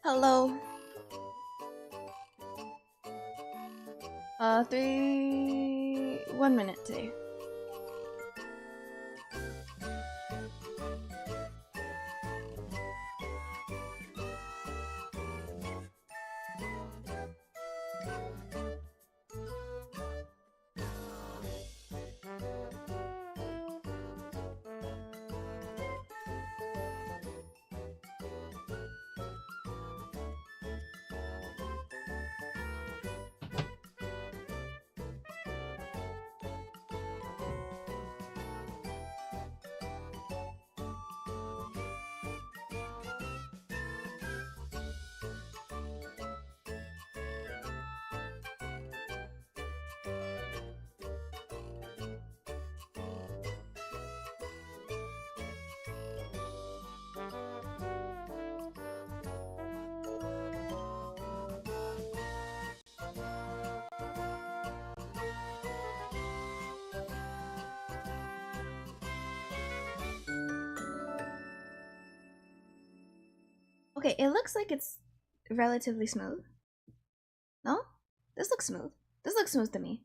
Hello. 1 minute today. Okay, it looks like it's relatively smooth. No? This looks smooth. This looks smooth to me.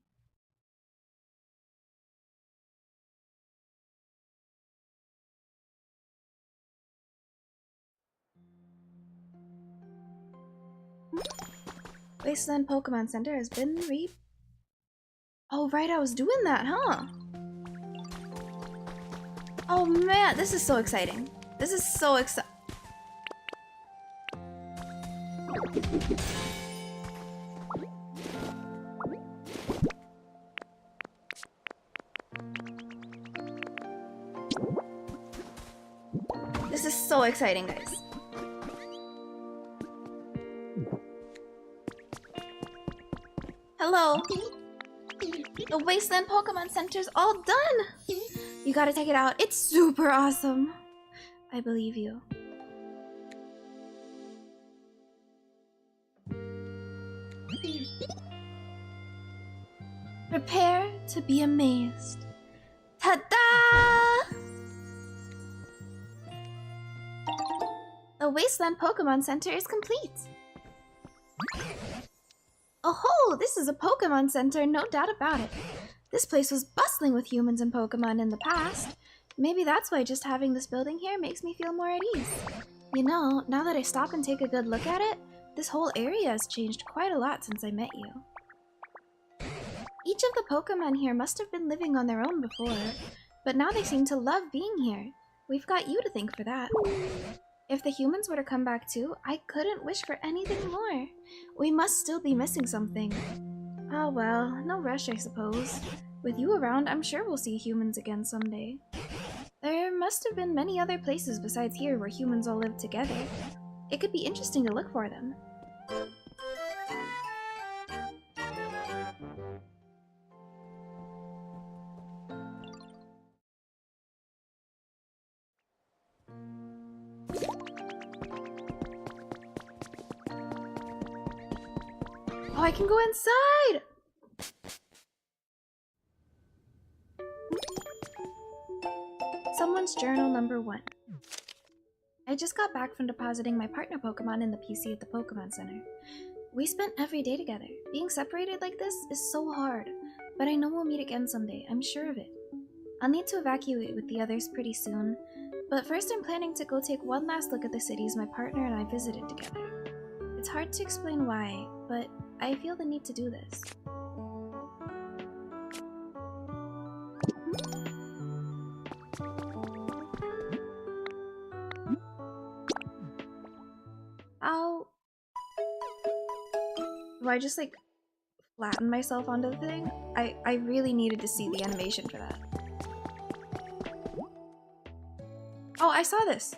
Wasteland Pokemon Center has been Oh right, I was doing that, huh? Oh man, this is so exciting. This is so exciting. This is so exciting, guys. Hello. The Wasteland Pokemon Center's all done. You gotta take it out. It's super awesome. I believe you. Prepare to be amazed. Ta-da! The Wasteland Pokemon Center is complete. Oh-ho! This is a Pokemon Center, no doubt about it. This place was bustling with humans and Pokemon in the past. Maybe that's why just having this building here makes me feel more at ease. You know, now that I stop and take a good look at it, this whole area has changed quite a lot since I met you. Each of the Pokemon here must have been living on their own before, but now they seem to love being here. We've got you to thank for that. If the humans were to come back too, I couldn't wish for anything more. We must still be missing something. Oh well, no rush I suppose. With you around, I'm sure we'll see humans again someday. There must have been many other places besides here where humans all live together. It could be interesting to look for them. Oh, I can go inside! Someone's journal number 1. I just got back from depositing my partner Pokemon in the PC at the Pokemon Center. We spent every day together. Being separated like this is so hard, but I know we'll meet again someday, I'm sure of it. I'll need to evacuate with the others pretty soon, but first I'm planning to go take one last look at the cities my partner and I visited together. It's hard to explain why, but I feel the need to do this. Ow. Do I just like flatten myself onto the thing? I really needed to see the animation for that. Oh, I saw this!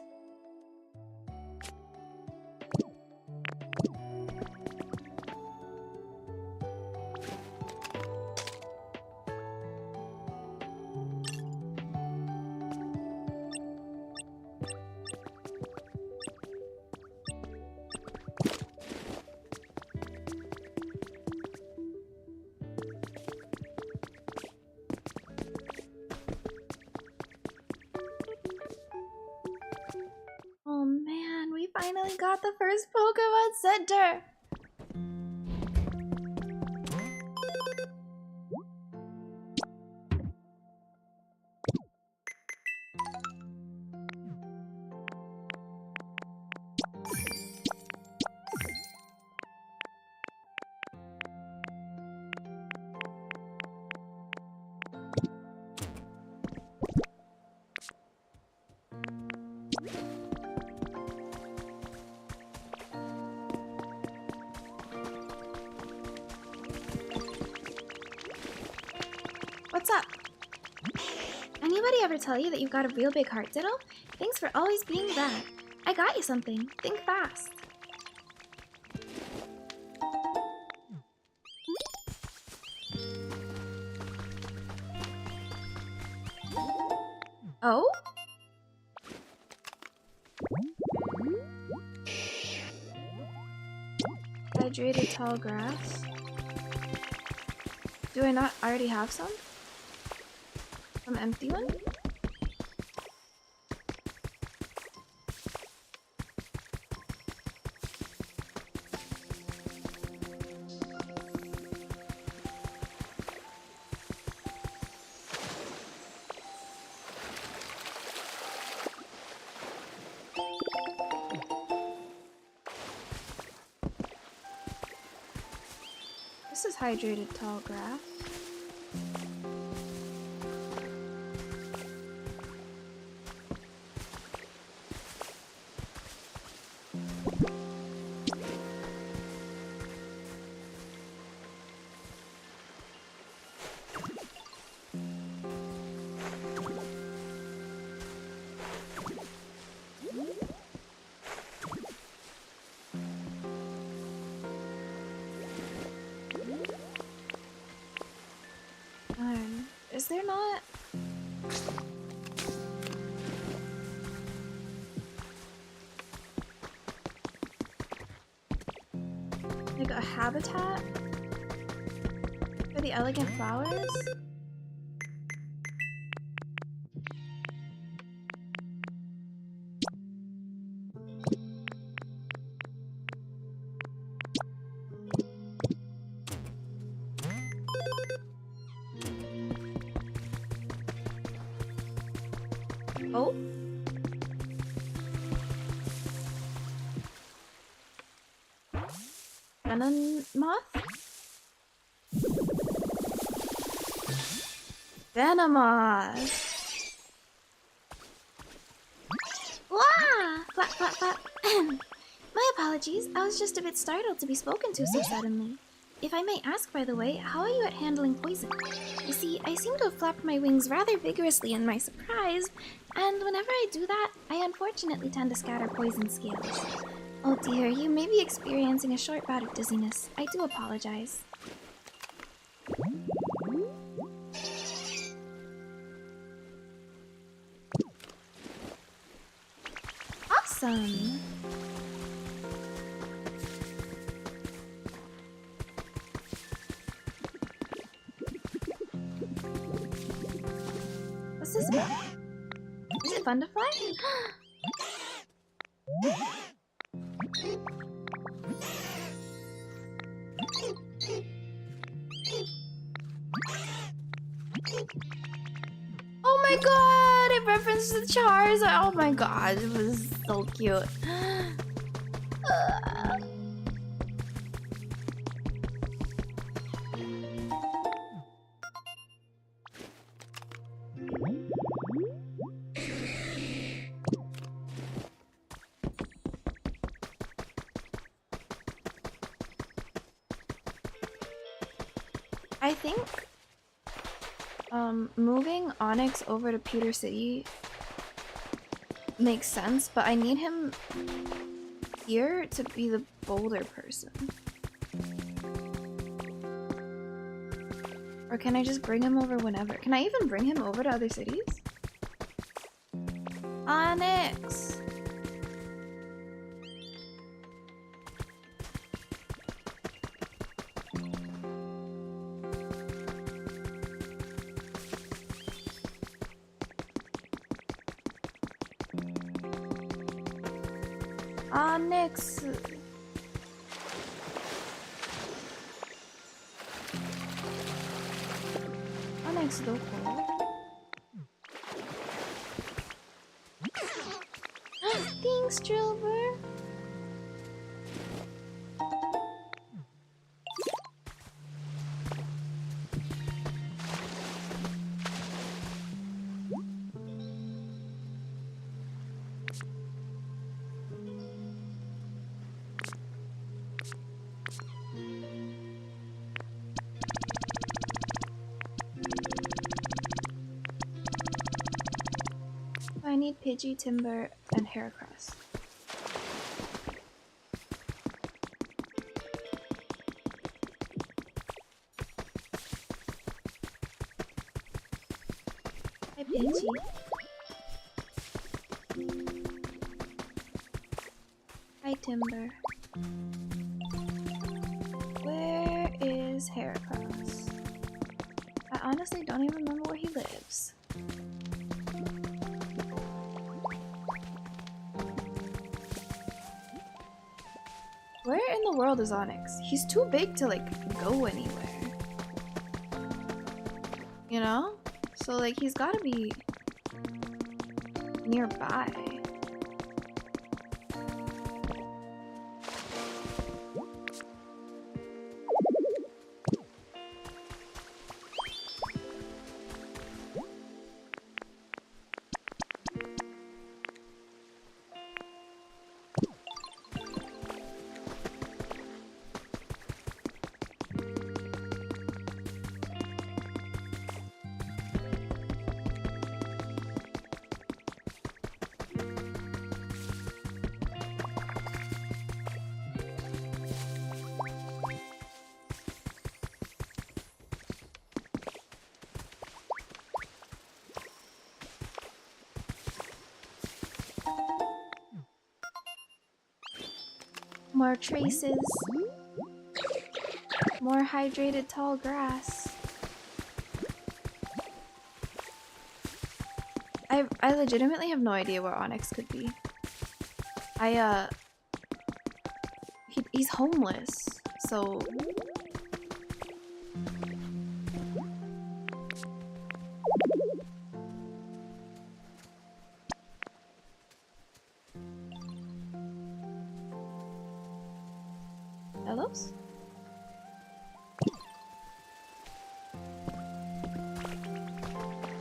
finally got the first Pokemon Center! What's up? Anybody ever tell you that you've got a real big heart, Diddle? Thanks for always being that. I got you something. Think fast. Oh? Hydrated tall grass. Do I not already have some? Some empty one? This is hydrated tall grass. Is there not? Like a habitat for the elegant flowers? Oh? Venom moth? Venomoth! Wah! Flap, flap, flap. My apologies. I was just a bit startled to be spoken to so suddenly. If I may ask, by the way, how are you at handling poison? You see, I seem to have flapped my wings rather vigorously in my surprise, and whenever I do that, I unfortunately tend to scatter poison scales. Oh dear, you may be experiencing a short bout of dizziness. I do apologize. Awesome! What's this about? Is it fun to fly? Oh my god! It referenced the Charizard! Oh my god, it was so cute. I think moving Onyx over to Pewter City makes sense, but I need him here to be the boulder person. Or can I just bring him over whenever? Can I even bring him over to other cities? Onyx! Onyx. Onyxどこ? Thanks, Trilver. I need Pidgey, Timber, and Heracross. Hi, Pidgey. Hi, Timber. Where is Heracross? I honestly don't even remember where he lives. Where in the world is Onyx? He's too big to like go anywhere. You know? So like he's gotta be nearby. More traces. More hydrated tall grass. I legitimately have no idea where Onyx could be. He's homeless, so Hellos?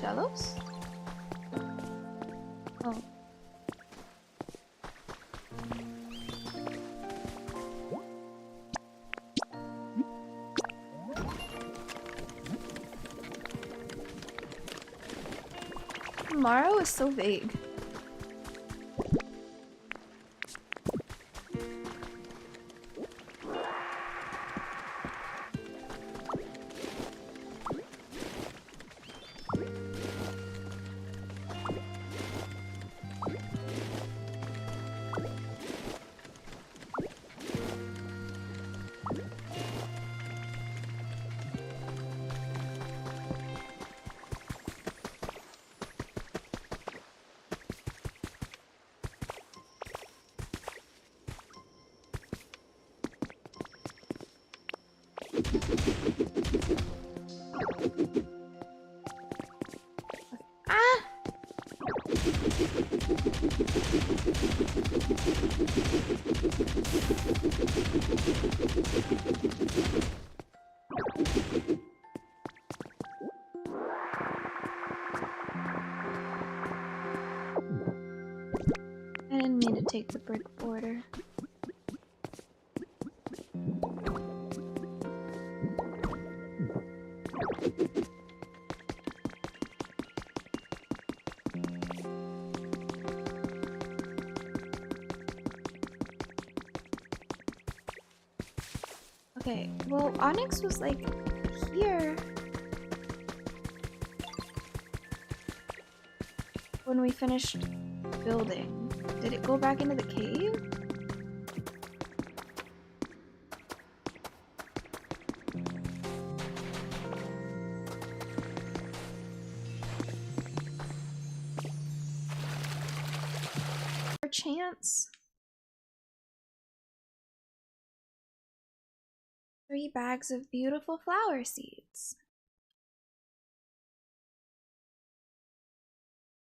Jellos? Oh. Tomorrow is so vague. I didn't mean to take the brick border. Okay, well, Onyx was like here when we finished building. Did it go back into the cave? Chance? 3 bags of beautiful flower seeds.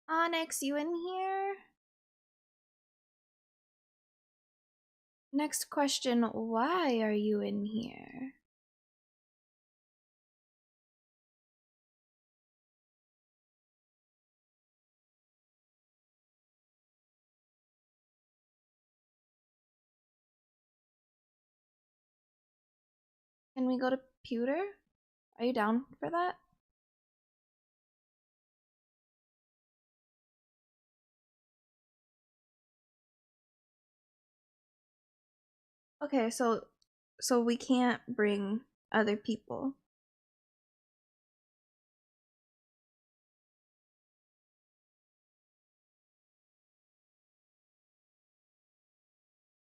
Onyx, you in here? Next question, why are you in here? Can we go to Pewter? Are you down for that? Okay, so we can't bring other people.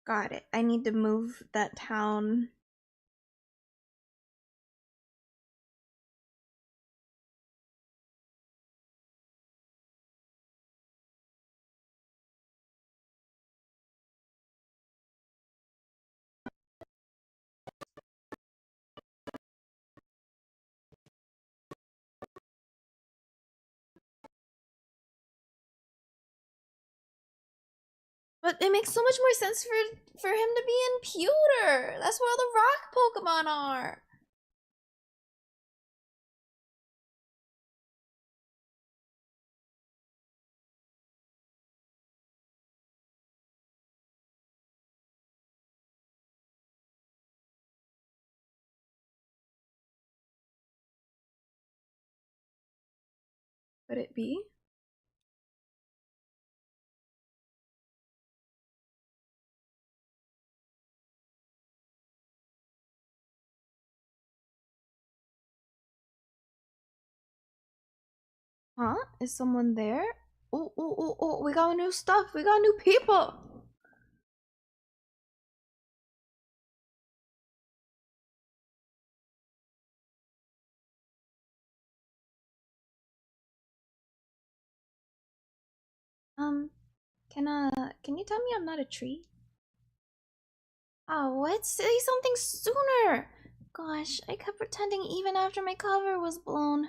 Got it. I need to move that town. But it makes so much more sense for him to be in Pewter. That's where all the rock Pokemon are. Could it be? Huh? Is someone there? Oh, we got new stuff. We got new people. Can you tell me I'm not a tree? Oh, what? Say something sooner! Gosh, I kept pretending even after my cover was blown.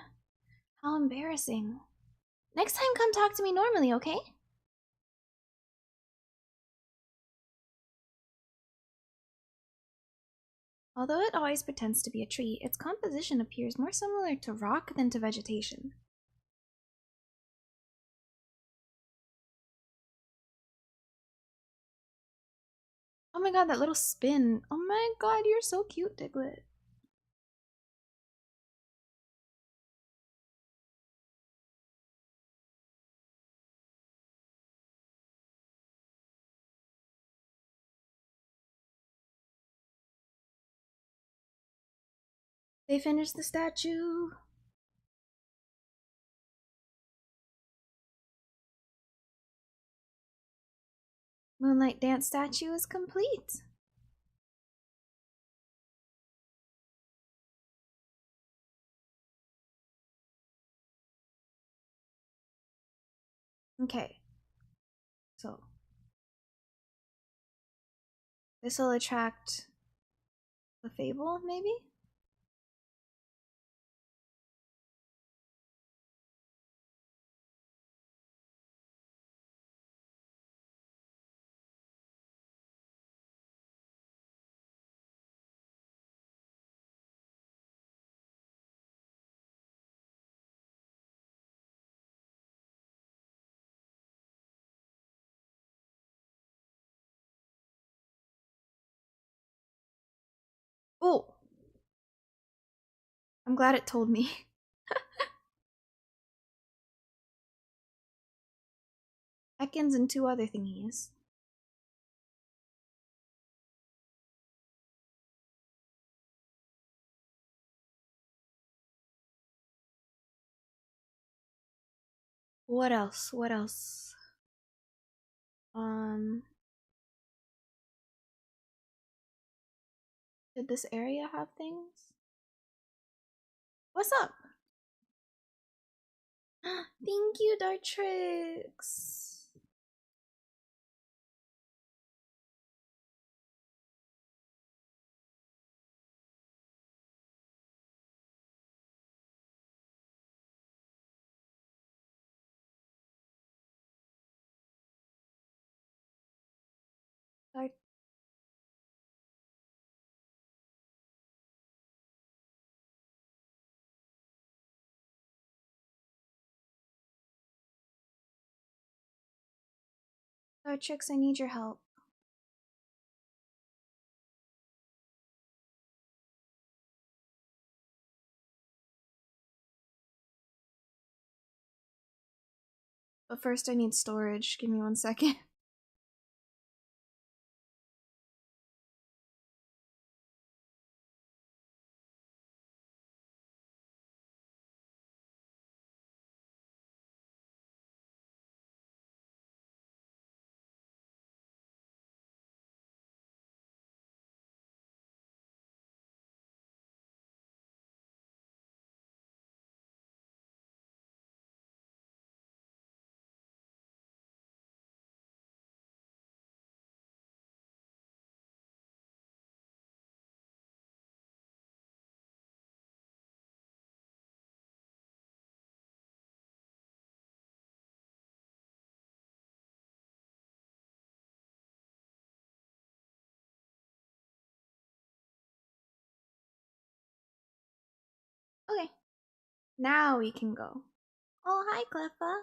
How embarrassing. Next time, come talk to me normally, okay? Although it always pretends to be a tree, its composition appears more similar to rock than to vegetation. Oh my god, that little spin. Oh my god, you're so cute, Diglett. They finished the statue. Moonlight Dance statue is complete. Okay. So, this will attract the Fable, maybe? Oh! I'm glad it told me. Ekans and 2 other thingies. What else? What else? Did this area have things? What's up? Thank you, Dartrix. Oh, Trix, I need your help. But first I need storage. Give me 1 second. Okay. Now we can go. Oh, hi, Cleffa.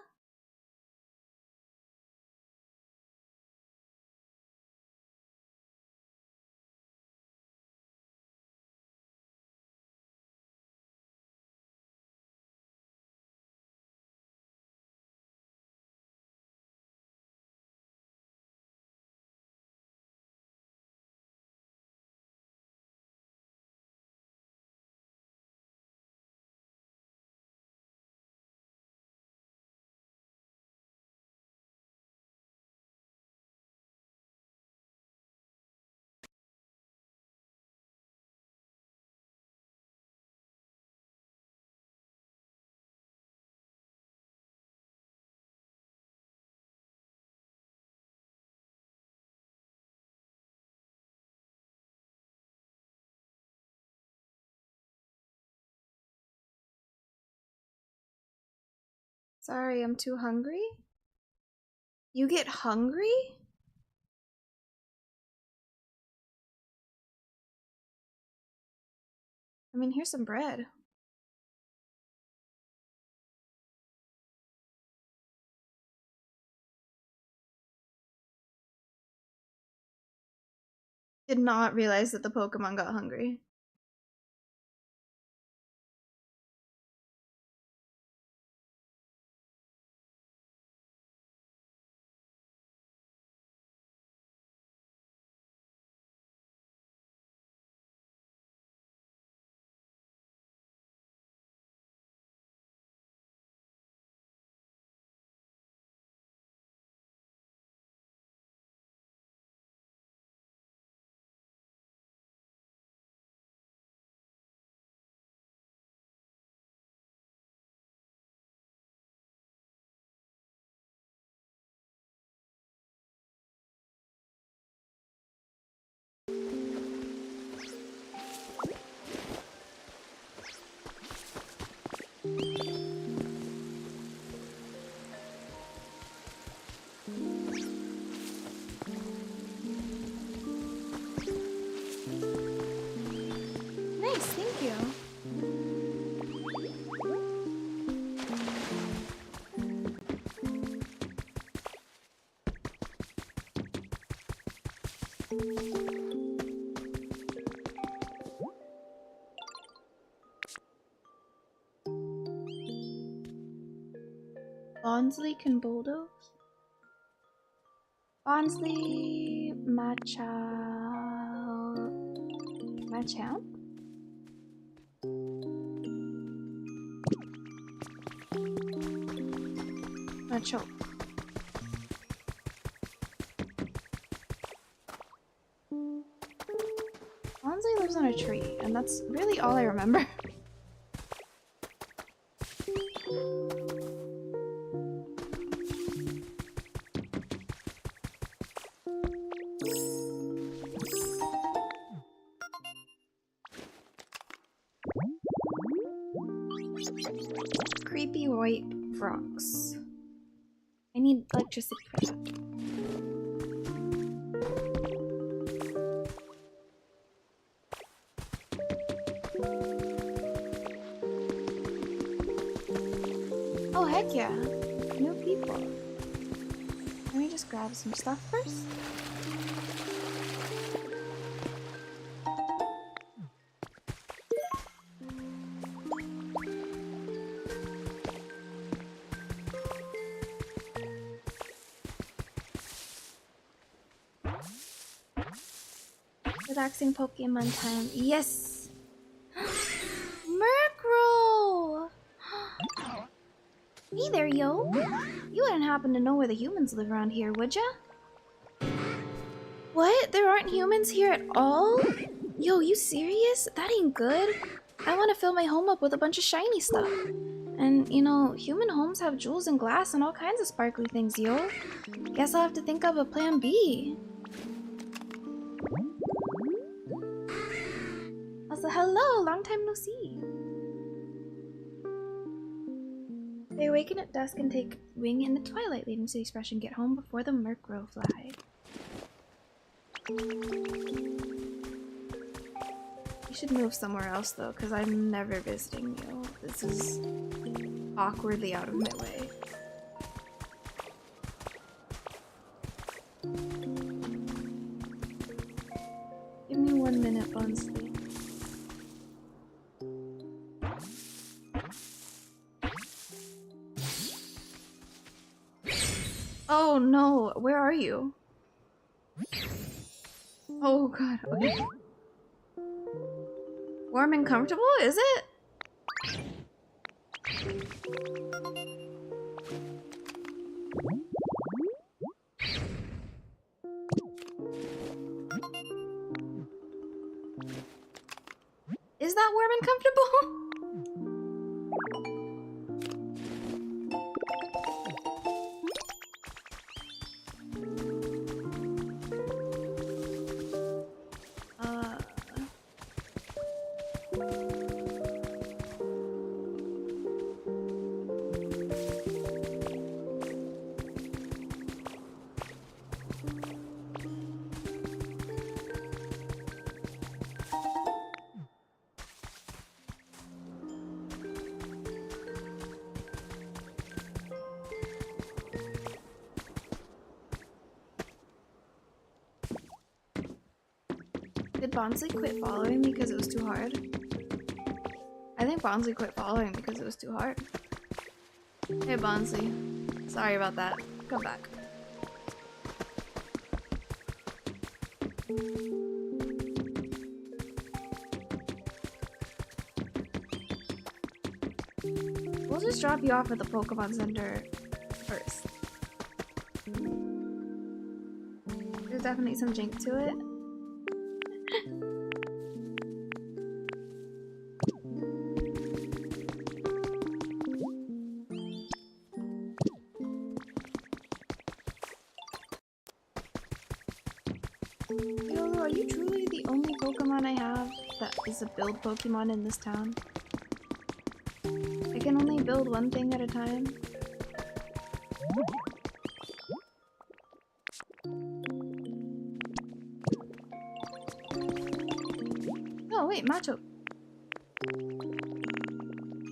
Sorry, I'm too hungry? You get hungry? I mean, here's some bread. Did not realize that the Pokemon got hungry. Nice, thank you. Bonsly can bulldoze? Bonsly, Machamp? Machoke. Bonsly lives on a tree, and that's really all I remember. Creepy white rocks. I need electricity for that. Oh heck yeah! New people. Let me just just grab some stuff first. Relaxing Pokemon time. Yes! Murkrow! Hey there, yo! You wouldn't happen to know where the humans live around here, would ya? What? There aren't humans here at all? Yo, you serious? That ain't good. I want to fill my home up with a bunch of shiny stuff. And, you know, human homes have jewels and glass and all kinds of sparkly things, yo. Guess I'll have to think of a plan B. Also, hello! Long time no see. They awaken at dusk and take wing in the twilight, leaving cities fresh and get home before the Murkrow fly. You should move somewhere else though, because I'm never visiting you. This is awkwardly out of my way. Give me 1 minute, Bonsley. Oh no, where are you? Oh god, okay. Warm and comfortable, is it? Is that warm and comfortable? Did Bonsley quit following me because it was too hard? I think Bonsley quit following because it was too hard. Hey Bonsley, sorry about that. Come back. We'll just drop you off at the Pokemon Center first. There's definitely some jink to it. Yo, are you truly the only Pokemon I have that is a build Pokemon in this town? I can only build one thing at a time. Oh wait, Macho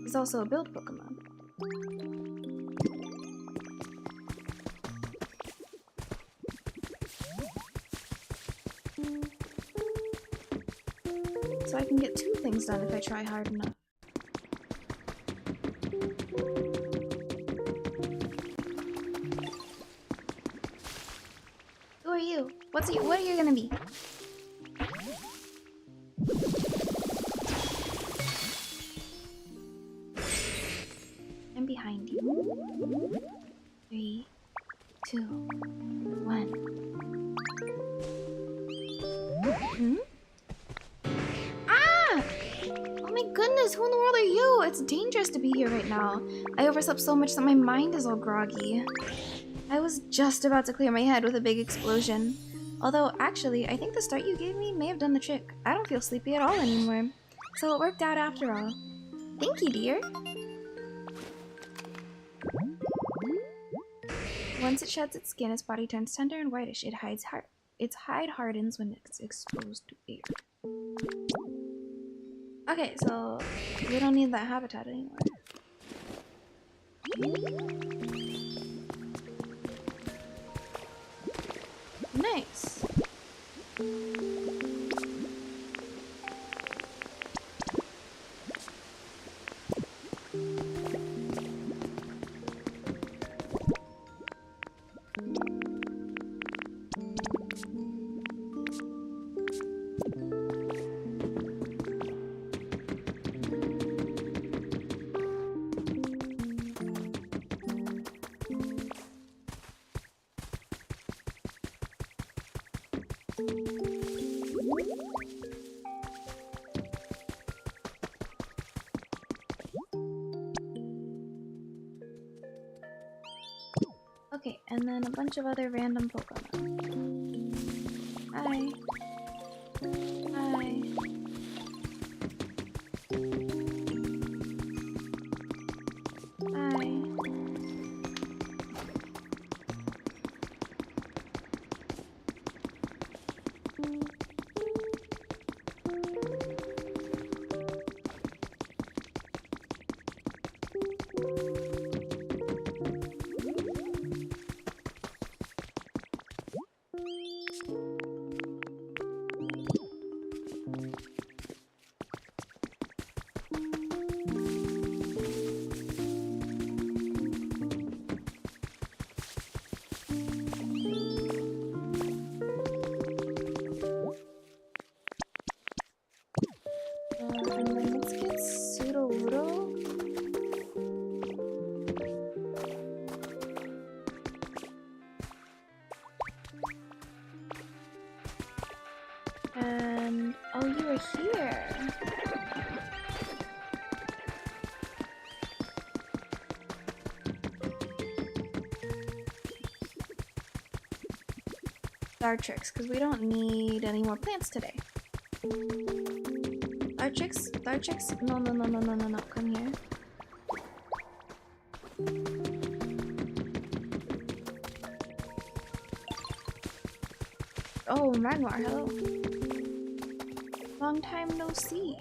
is also a build Pokemon. So I can get 2 things done if I try hard enough. Who are you? What are you gonna be? I'm behind you. 3, 2, 1. Hmm? Ah! Oh my goodness, who in the world are you? It's dangerous to be here right now. I overslept so much that my mind is all groggy. I was just about to clear my head with a big explosion. Although, actually, I think the start you gave me may have done the trick. I don't feel sleepy at all anymore. So it worked out after all. Thank you, dear. Once it sheds its skin, its body turns tender and whitish. Its hide hardens when it's exposed to air. Okay, so we don't need that habitat anymore. nice. Okay, and then a bunch of other random Pokemon. Hi. Hi. Hi. And then let's get Sudowoodo. And oh, you were here. Dartrix, because we don't need any more plants today. Dartrix, no, come here. Oh, Magmar, hello. Long time no see.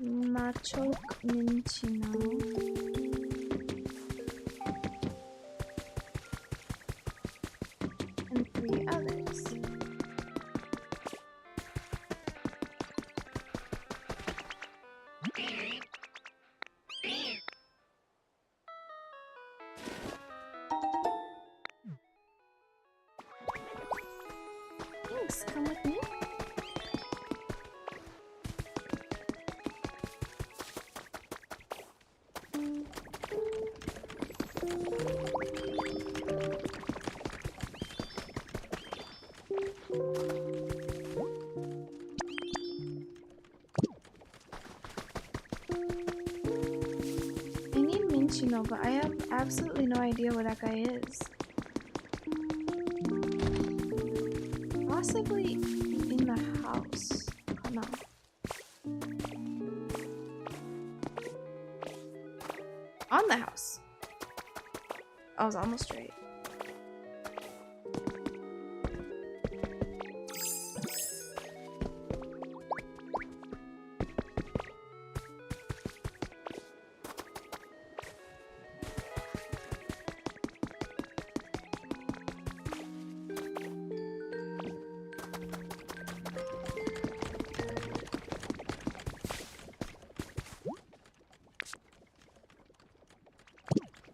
Machok Minchino. And 3 others. Thanks, come with me. Minchino, but I have absolutely no idea where that guy is. Possibly in the house. Oh no. On the house. I was almost right.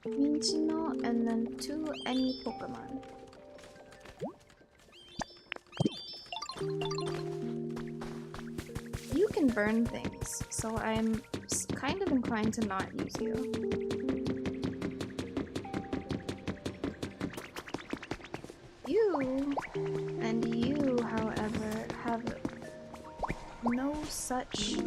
Minchino and then 2 any Pokemon. You can burn things, so I'm kind of inclined to not use you. You and you, however, have no such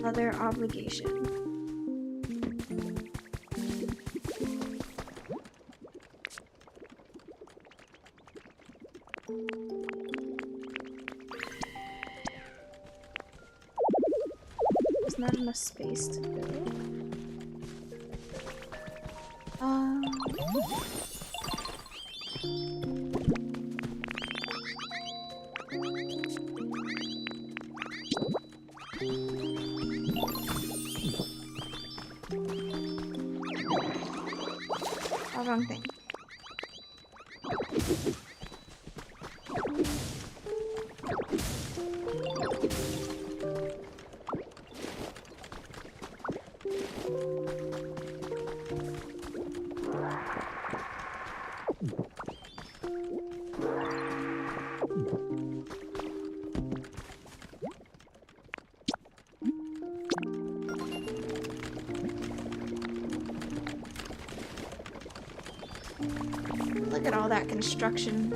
other obligation. There's not enough space to build. Oh, wrong thing. Look at all that construction.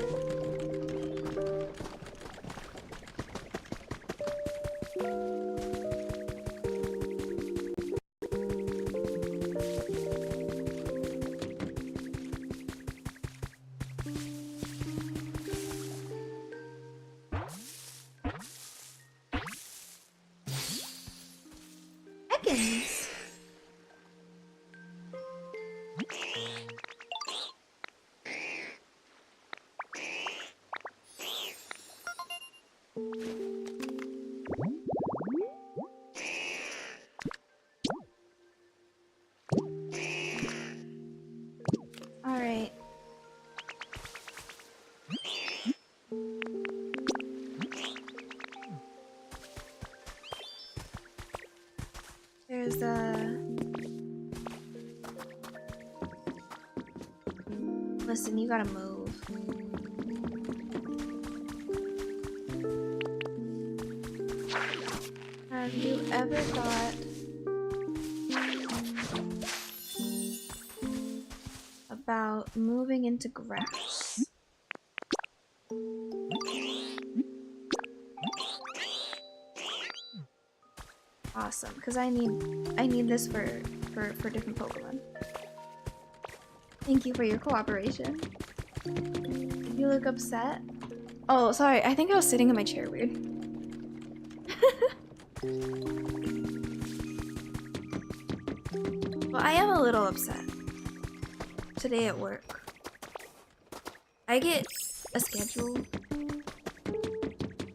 Heckins! Alright. There's Listen, you gotta move. Have you ever thought about moving into grass? Awesome, because I need this for different Pokemon. Thank you for your cooperation. You look upset. Oh, sorry. I think I was sitting in my chair weird. Well, I am a little upset. Today at work. I get a schedule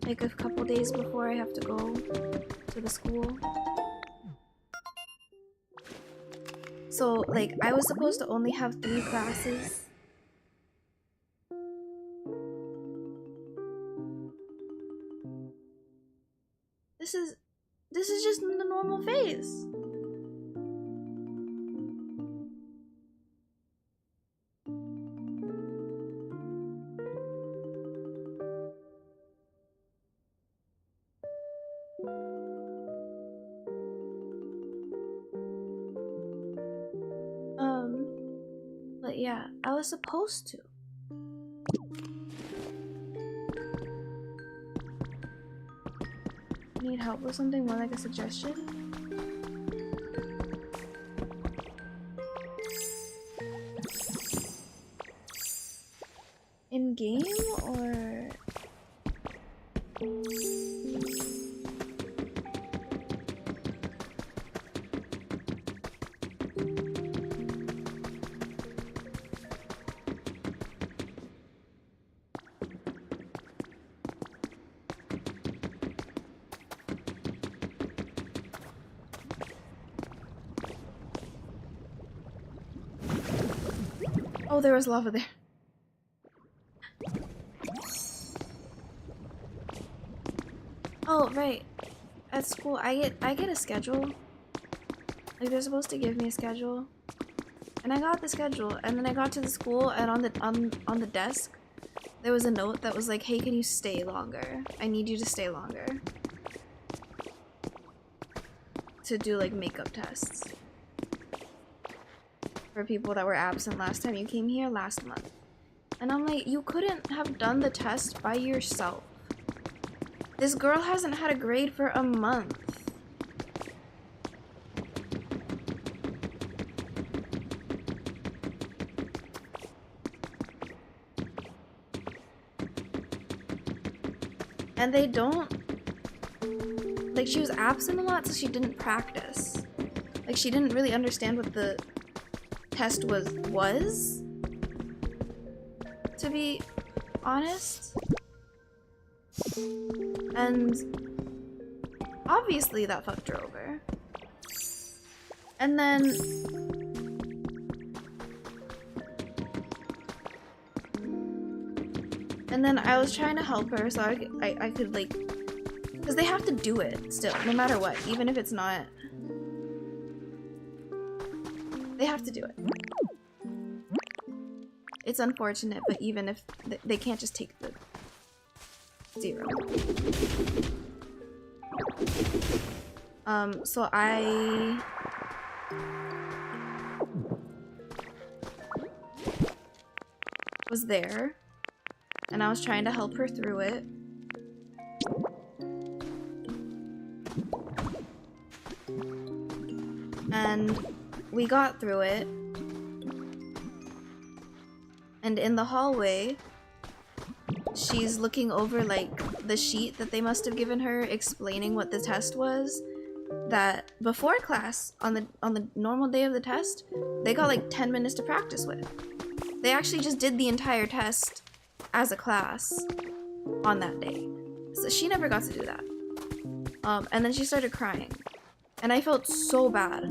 like a couple days before I have to go to the school. So, like, I was supposed to only have 3 classes. This is just the normal phase. But yeah, I was supposed to. Need help with something? More like a suggestion? In game or? Oh, there was lava there. Oh, right. At school, I get a schedule. Like, they're supposed to give me a schedule. And I got the schedule, and then I got to the school, and on the desk, there was a note that was like, hey, can you stay longer? I need you to stay longer. To do, like, makeup tests. For people that were absent last time you came here last month. And I'm like, you couldn't have done the test by yourself. This girl hasn't had a grade for a month. And they don't... Like, she was absent a lot, so she didn't practice. Like, she didn't really understand what the test was, to be honest. And obviously that fucked her over. And then I was trying to help her so I could, like, because they have to do it still, no matter what, even if it's not. They have to do it. It's unfortunate, but even if they can't just take the 0. So I was there and I was trying to help her through it. And we got through it. And in the hallway, she's looking over like the sheet that they must have given her explaining what the test was. That before class, on the normal day of the test, they got like 10 minutes to practice with. They actually just did the entire test as a class on that day. So she never got to do that. And then she started crying. And I felt so bad.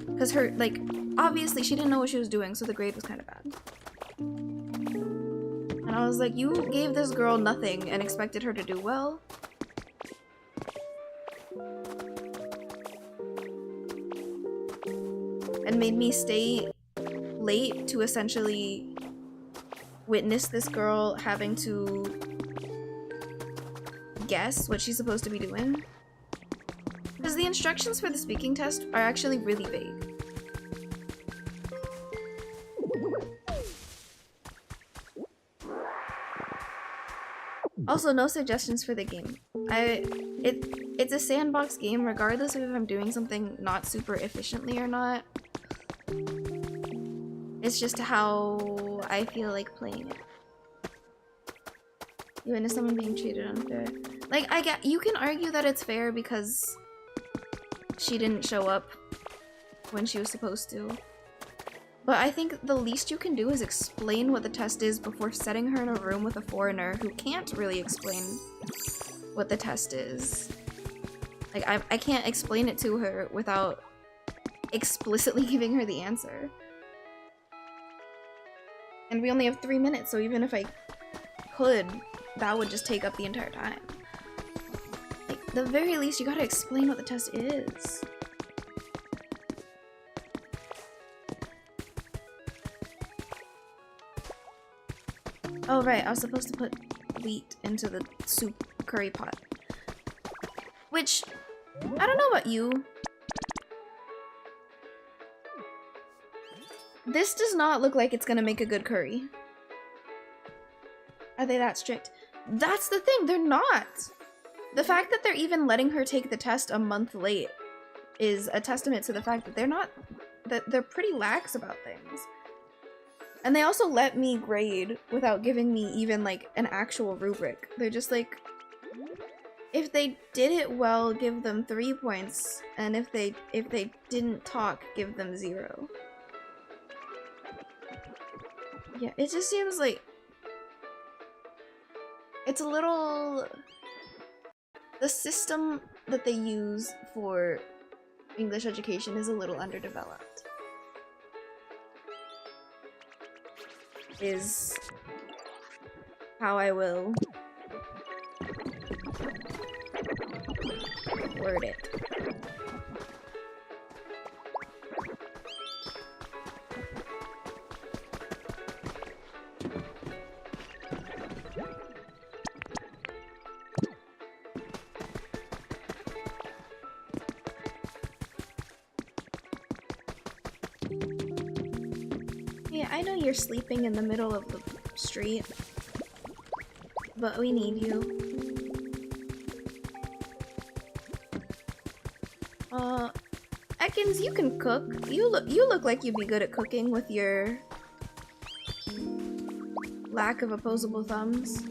Because her, like, obviously she didn't know what she was doing, so the grade was kind of bad. And I was like, you gave this girl nothing and expected her to do well? And made me stay late to essentially witness this girl having to guess what she's supposed to be doing. Because the instructions for the speaking test are actually really vague. Also, no suggestions for the game. It's a sandbox game regardless of if I'm doing something not super efficiently or not. It's just how I feel like playing it. You witness someone being treated unfair. Like, I get, you can argue that it's fair because she didn't show up when she was supposed to. But I think the least you can do is explain what the test is before setting her in a room with a foreigner who can't really explain what the test is. Like, I can't explain it to her without explicitly giving her the answer. And we only have 3 minutes, so even if I could, that would just take up the entire time. Like, the very least, you gotta explain what the test is. Oh right, I was supposed to put wheat into the soup curry pot. Which, I don't know about you. This does not look like it's gonna make a good curry. Are they that strict? That's the thing, they're not! The fact that they're even letting her take the test a month late is a testament to the fact that they're pretty lax about things. And they also let me grade without giving me even like an actual rubric. They're just like, if they did it well, give them 3 points, and if they didn't talk, give them 0. Yeah, it just seems like it's a little... The system that they use for English education is a little underdeveloped. Is how I will word it. Yeah, I know you're sleeping in the middle of the street, but we need you. Ekans, you can cook. You look like you'd be good at cooking with your lack of opposable thumbs.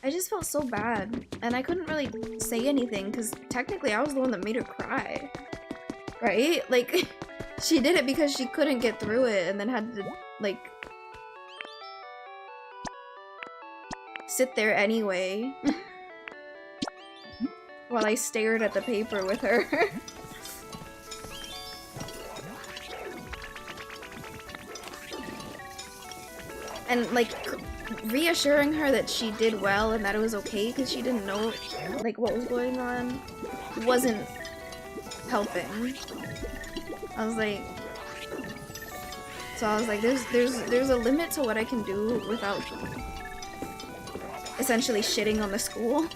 I just felt so bad, and I couldn't really say anything because technically I was the one that made her cry, right? Like, she did it because she couldn't get through it and then had to, like, sit there anyway while I stared at the paper with her. And, like, reassuring her that she did well and that it was okay because she didn't know, like, what was going on wasn't helping. I was like, there's a limit to what I can do without essentially shitting on the school.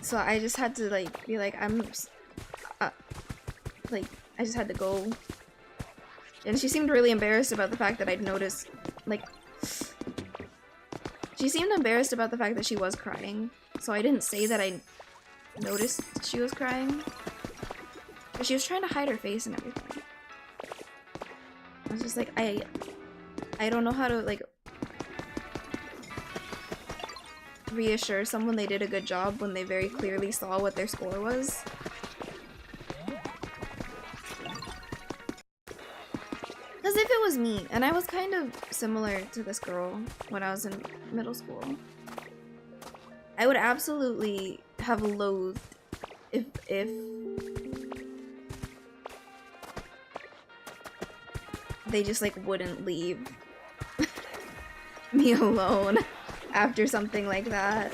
So I just had to, like, be like, like, I just had to go. And she seemed really embarrassed about the fact that I'd noticed, like, she seemed embarrassed about the fact that she was crying. So I didn't say that I noticed she was crying. But she was trying to hide her face and everything. I was just like, I don't know how to, like, reassure someone they did a good job when they very clearly saw what their score was. Because if it was me, and I was kind of similar to this girl when I was in middle school, I would absolutely have loathed if they just, like, wouldn't leave me alone after something like that.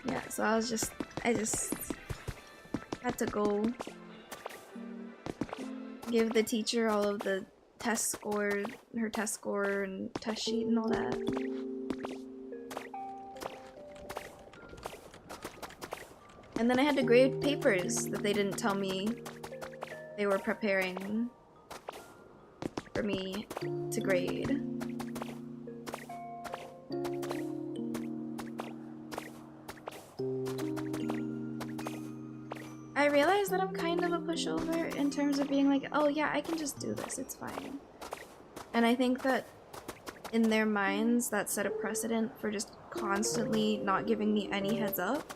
Yeah, so I just had to go give the teacher all of the test score, her test score and test sheet and all that. And then I had to grade papers that they didn't tell me they were preparing for me to grade. I realized that I'm kind of a pushover in terms of being like, oh yeah, I can just do this, it's fine. And I think that in their minds that set a precedent for just constantly not giving me any heads up.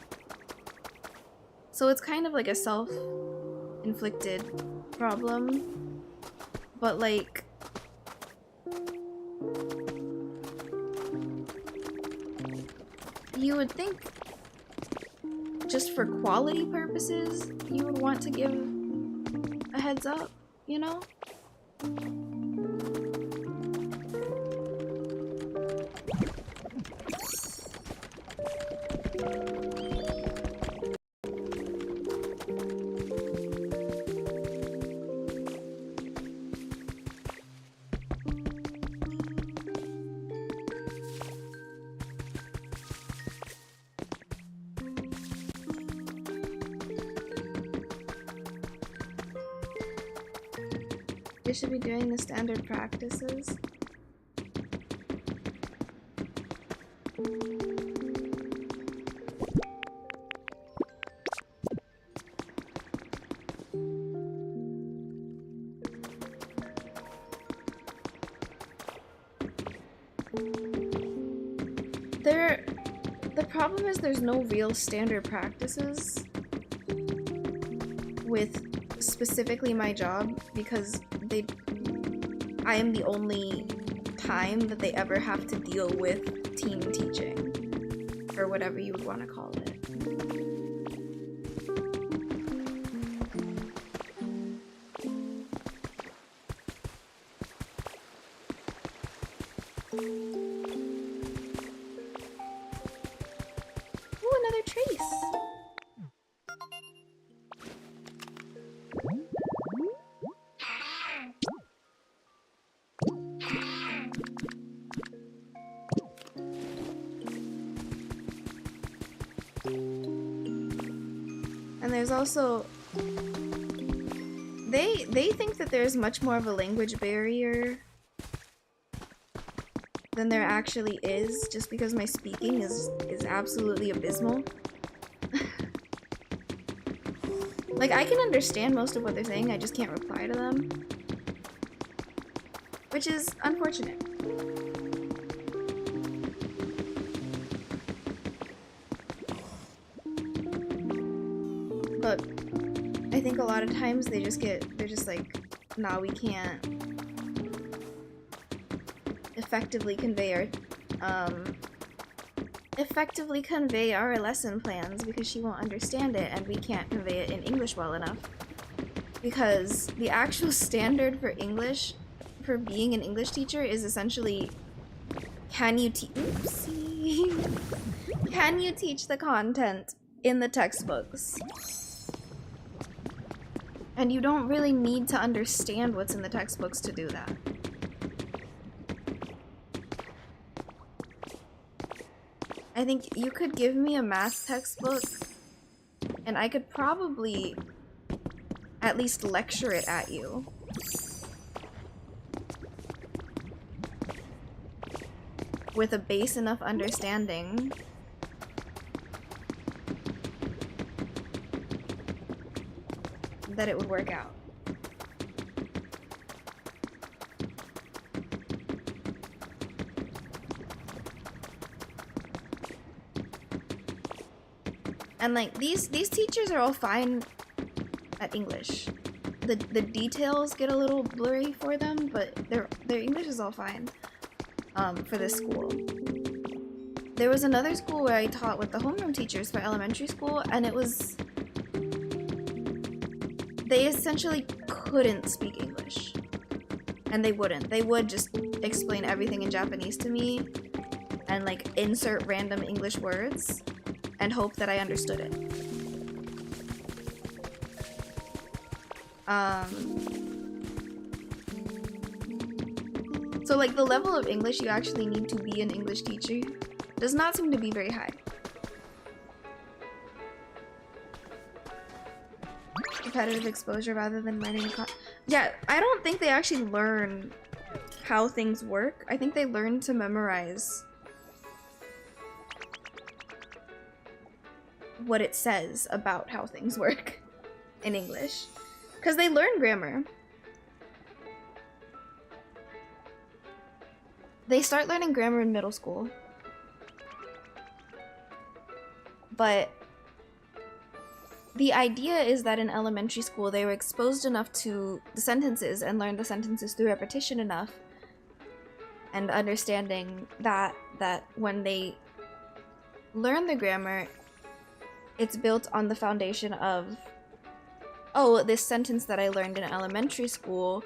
So it's kind of like a self-inflicted problem, but like you would think just for quality purposes you would want to give a heads up, you know? They should be doing the standard practices. The problem is there's no real standard practices with specifically my job because I am the only time that they ever have to deal with team teaching, or whatever you would want to call it. Ooh, another trace! And there's also they think that there's much more of a language barrier than there actually is, just because my speaking is absolutely abysmal. Like, I can understand most of what they're saying, I just can't reply to them. Which is unfortunate. But I think a lot of times they're just like, nah, we can't effectively convey our lesson plans because she won't understand it and we can't convey it in English well enough. Because the actual standard for English, for being an English teacher, is essentially, can you teach the content in the textbooks? And you don't really need to understand what's in the textbooks to do that. I think you could give me a math textbook and I could probably at least lecture it at you. With a base enough understanding that it would work out. And like these teachers are all fine at English. The details get a little blurry for them, but their English is all fine for this school. There was another school where I taught with the homeroom teachers for elementary school, and it was, they essentially couldn't speak English. And they wouldn't. They would just explain everything in Japanese to me and like insert random English words and hope that I understood it. So like the level of English you actually need to be an English teacher does not seem to be very high. Competitive exposure rather than learning. Yeah, I don't think they actually learn how things work. I think they learn to memorize what it says about how things work in English. Because they learn grammar. They start learning grammar in middle school. But the idea is that in elementary school they were exposed enough to the sentences and learned the sentences through repetition enough and understanding that when they learn the grammar, it's built on the foundation of, oh, this sentence that I learned in elementary school,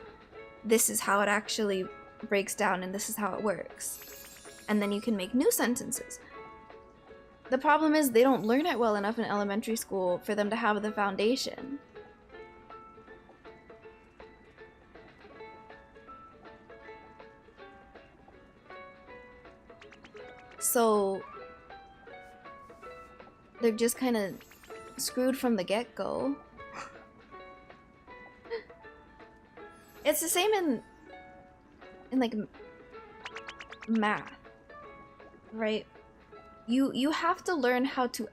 this is how it actually breaks down and this is how it works. And then you can make new sentences. The problem is they don't learn it well enough in elementary school for them to have the foundation. So they're just kind of screwed from the get-go. It's the same in like math, right? You have to learn how to,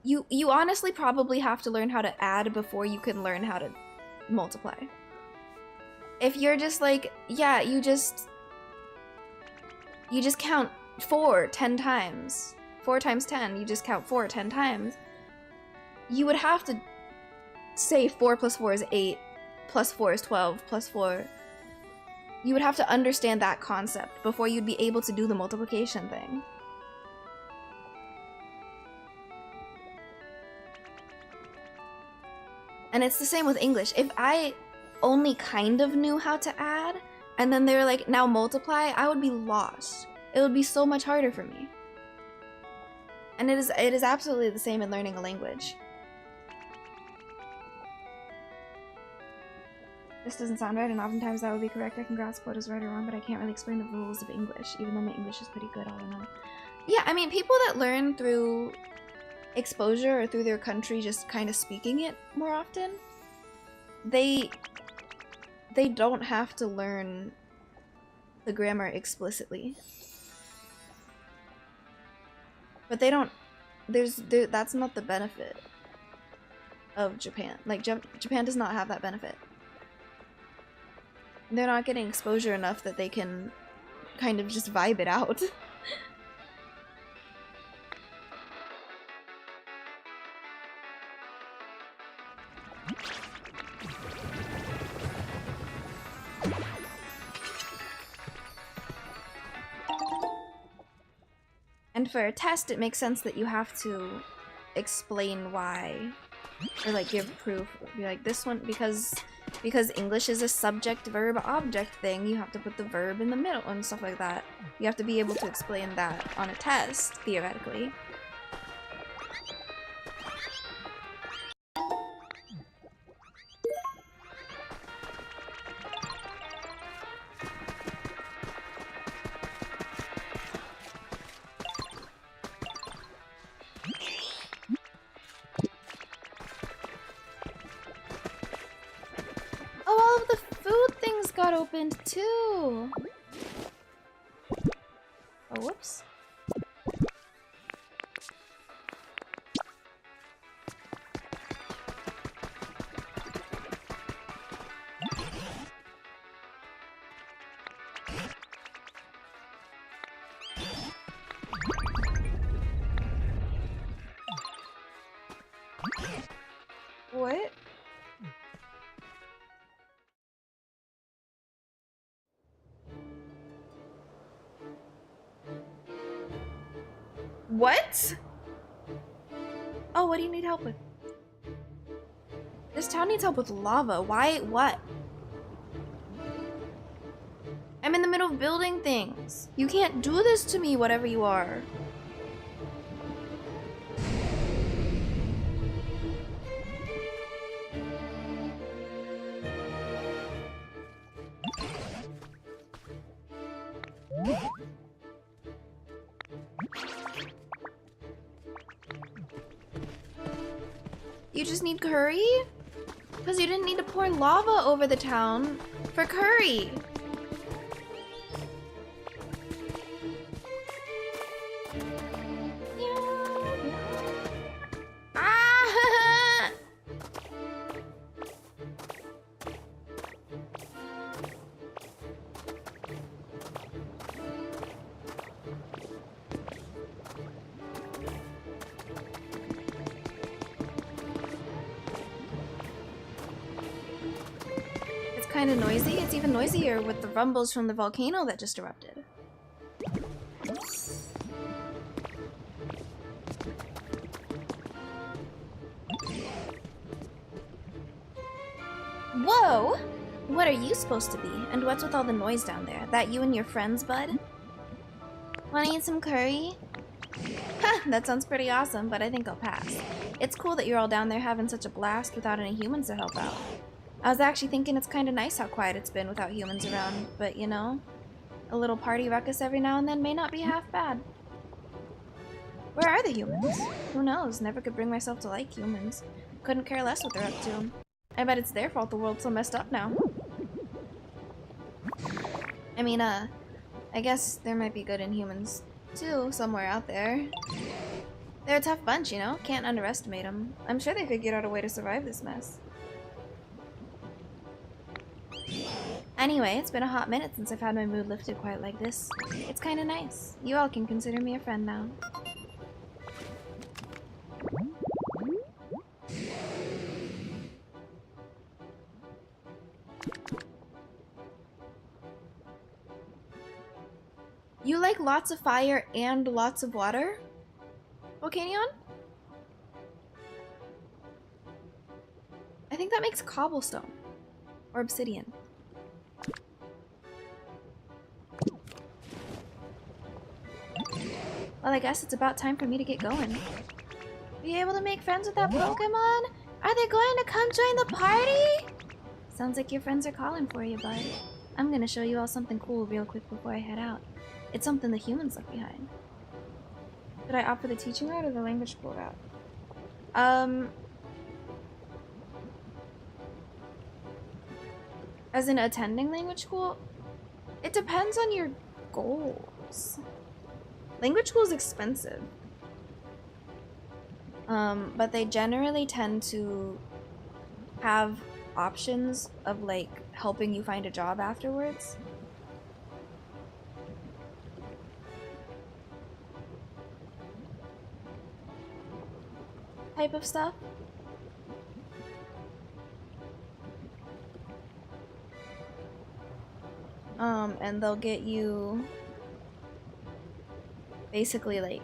you honestly probably have to learn how to add before you can learn how to multiply. If you're just like, yeah, you just count 4 10 times. 4 times 10, you just count 4 10 times. You would have to say 4 plus 4 is 8, plus 4 is 12, plus 4. You would have to understand that concept before you'd be able to do the multiplication thing. And it's the same with English. If I only kind of knew how to add, and then they were like, now multiply, I would be lost. It would be so much harder for me. And it is absolutely the same in learning a language. This doesn't sound right, and oftentimes that would be correct. I can grasp what is right or wrong, but I can't really explain the rules of English, even though my English is pretty good all in all. Yeah, I mean, people that learn through exposure or through their country just kind of speaking it more often, they don't have to learn the grammar explicitly. But they don't, that's not the benefit of Japan. Like, Japan does not have that benefit. They're not getting exposure enough that they can kind of just vibe it out. And for a test, it makes sense that you have to explain why, or like give proof. Be like, this one, because English is a subject verb object thing, you have to put the verb in the middle and stuff like that. You have to be able to explain that on a test, theoretically. Opened too. Oh, whoops. What? What? Oh, what do you need help with? This town needs help with lava. Why? What? I'm in the middle of building things. You can't do this to me, whatever you are. You just need curry? Because you didn't need to pour lava over the town for curry. Ah! Kind of noisy. It's even noisier with the rumbles from the volcano that just erupted. Whoa! What are you supposed to be? And what's with all the noise down there? That you and your friends, bud? Wanna eat some curry? Ha! That sounds pretty awesome, but I think I'll pass. It's cool that you're all down there having such a blast without any humans to help out. I was actually thinking it's kind of nice how quiet it's been without humans around, but you know, a little party ruckus every now and then may not be half bad. Where are the humans? Who knows? Never could bring myself to like humans. Couldn't care less what they're up to. I bet it's their fault the world's so messed up now. I mean, I guess there might be good in humans too, somewhere out there. They're a tough bunch, you know? Can't underestimate them. I'm sure they figured out a way to survive this mess. Anyway, it's been a hot minute since I've had my mood lifted quite like this. It's kinda nice. You all can consider me a friend now. You like lots of fire and lots of water? Volcanion? I think that makes cobblestone. Or obsidian. Well, I guess it's about time for me to get going. Be able to make friends with that Pokemon? Are they going to come join the party? Sounds like your friends are calling for you, bud. I'm gonna show you all something cool real quick before I head out. It's something the humans left behind. Did I opt for the teaching route or the language school route? As in attending language school? It depends on your goals. Language school is expensive. But they generally tend to have options of like helping you find a job afterwards. Type of stuff. And they'll get you basically like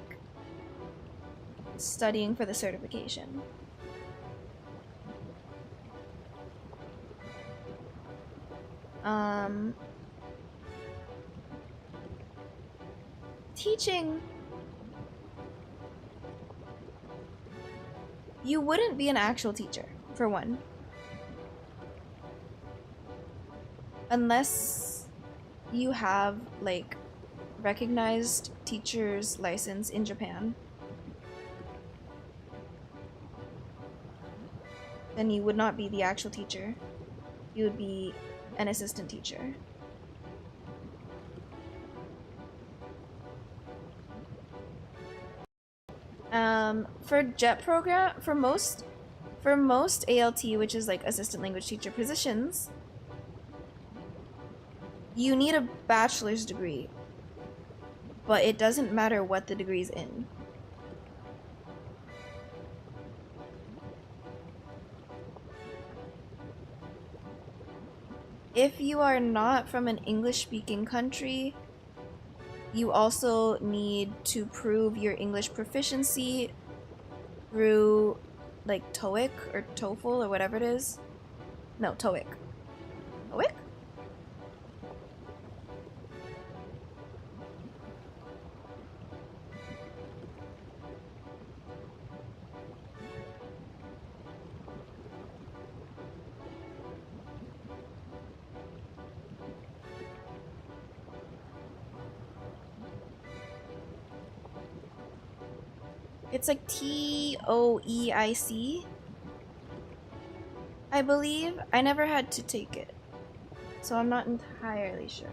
studying for the certification. Teaching, you wouldn't be an actual teacher, for one. Unless you have, like, recognized teacher's license in Japan. Then you would not be the actual teacher. You would be an assistant teacher. For JET program, for most ALT, which is like assistant language teacher positions, you need a bachelor's degree, but it doesn't matter what the degree's in. If you are not from an English-speaking country, you also need to prove your English proficiency through like TOEIC or TOEFL or whatever it is. No, TOEIC. TOEIC? It's like TOEIC, I believe. I never had to take it, so I'm not entirely sure.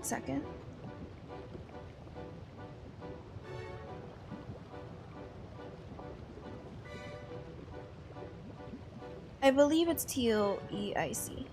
Second. I believe it's TOEIC.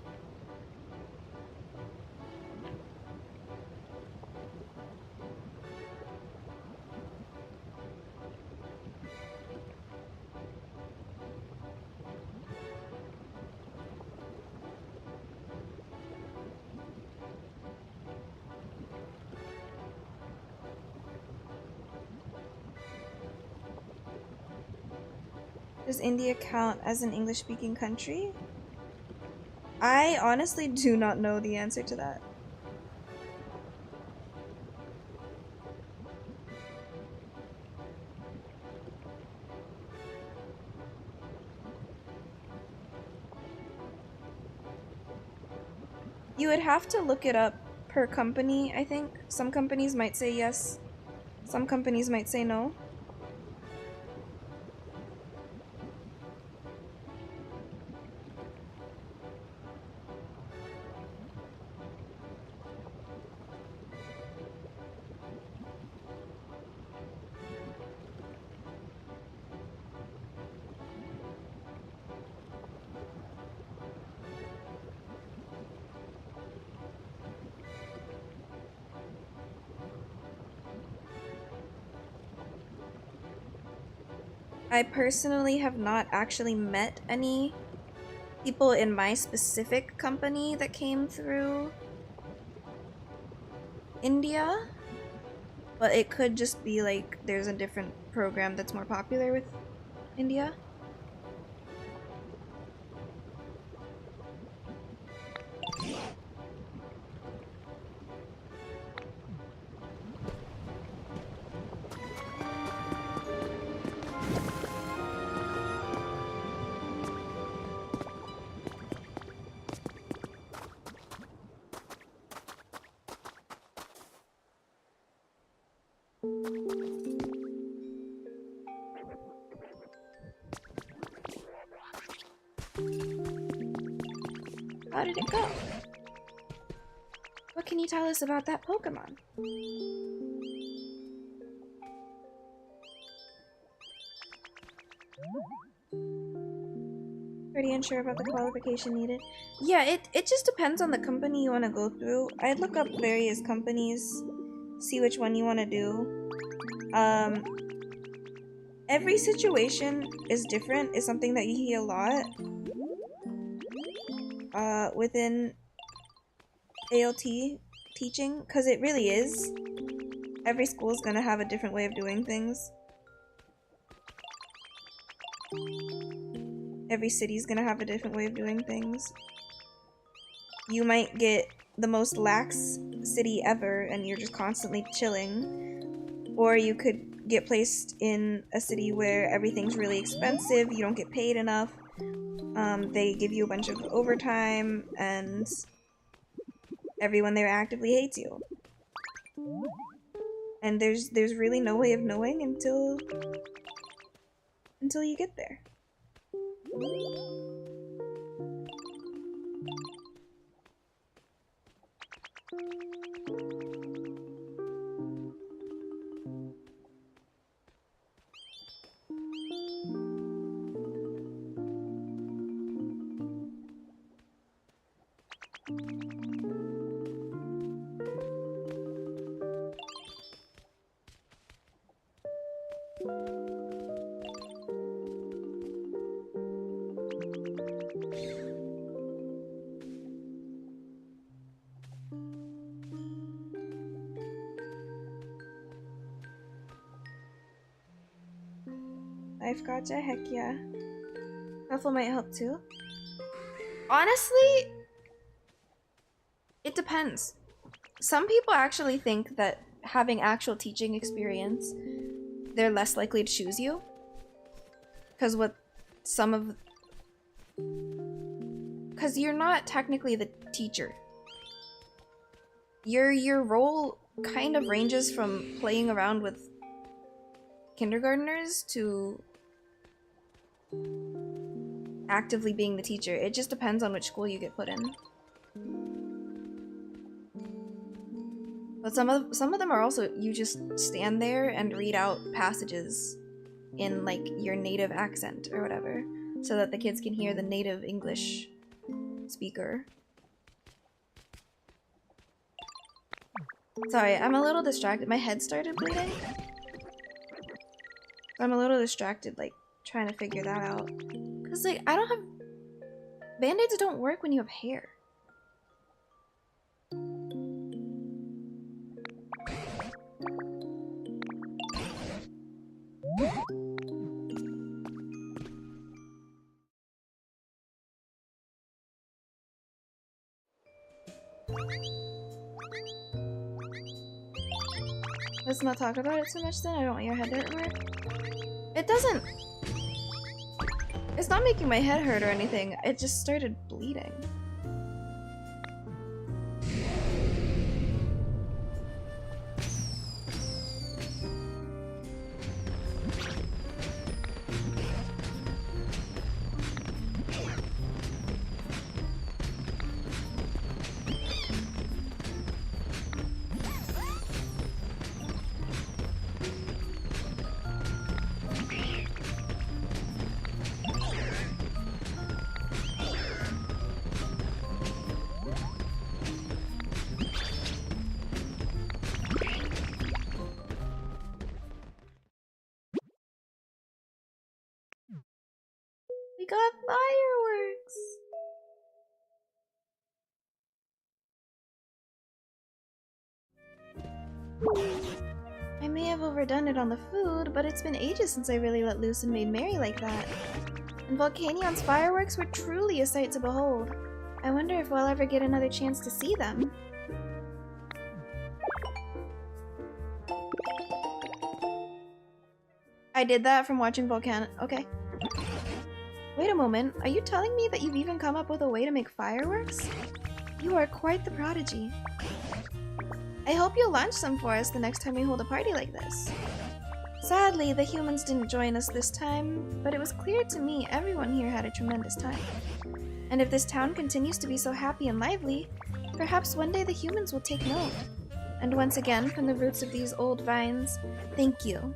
Does India count as an English-speaking country? I honestly do not know the answer to that. You would have to look it up per company, I think. Some companies might say yes, some companies might say no. I personally have not actually met any people in my specific company that came through India, but it could just be like there's a different program that's more popular with India. How did it go? What can you tell us about that Pokemon? Pretty unsure about the qualification needed. Yeah, it just depends on the company you want to go through. I'd look up various companies, see which one you want to do. Every situation is different, is something that you hear a lot. Within ALT teaching, because it really is. Every school is going to have a different way of doing things. Every city's gonna have a different way of doing things. You might get the most lax city ever and you're just constantly chilling. Or you could get placed in a city where everything's really expensive, you don't get paid enough, they give you a bunch of overtime, and everyone there actively hates you. And there's really no way of knowing until you get there. Life gotcha, heck yeah. Ruffle might help too. Honestly, it depends. Some people actually think that having actual teaching experience, they're less likely to choose you. Because because you're not technically the teacher. Your role kind of ranges from playing around with kindergartners to actively being the teacher. It just depends on which school you get put in. But some of them are also, you just stand there and read out passages in like your native accent or whatever, so that the kids can hear the native English speaker. Sorry, I'm a little distracted. My head started bleeding. I'm a little distracted, like, trying to figure that out. Cause like, I don't have... Band-aids don't work when you have hair. Let's not talk about it too much then. I don't want your head to hurt more. It doesn't... It's not making my head hurt or anything. It just started bleeding. We got fireworks! I may have overdone it on the food, but it's been ages since I really let loose and made merry like that. And Volcanion's fireworks were truly a sight to behold. I wonder if we'll ever get another chance to see them. I did that from watching Volcan. Okay. Wait a moment, are you telling me that you've even come up with a way to make fireworks? You are quite the prodigy. I hope you'll launch some for us the next time we hold a party like this. Sadly, the humans didn't join us this time, but it was clear to me everyone here had a tremendous time. And if this town continues to be so happy and lively, perhaps one day the humans will take note. And once again, from the roots of these old vines, thank you.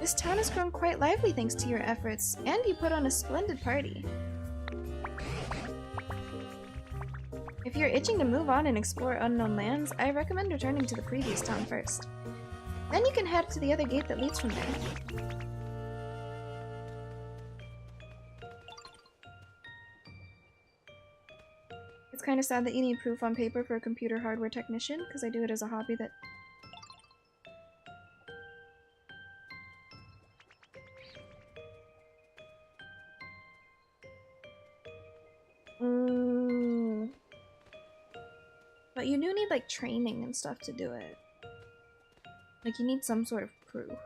This town has grown quite lively thanks to your efforts, and you put on a splendid party. If you're itching to move on and explore unknown lands, I recommend returning to the previous town first. Then you can head to the other gate that leads from there. It's kind of sad that you need proof on paper for a computer hardware technician, because I do it as a hobby that... But you do need, like, training and stuff to do it. Like, you need some sort of proof.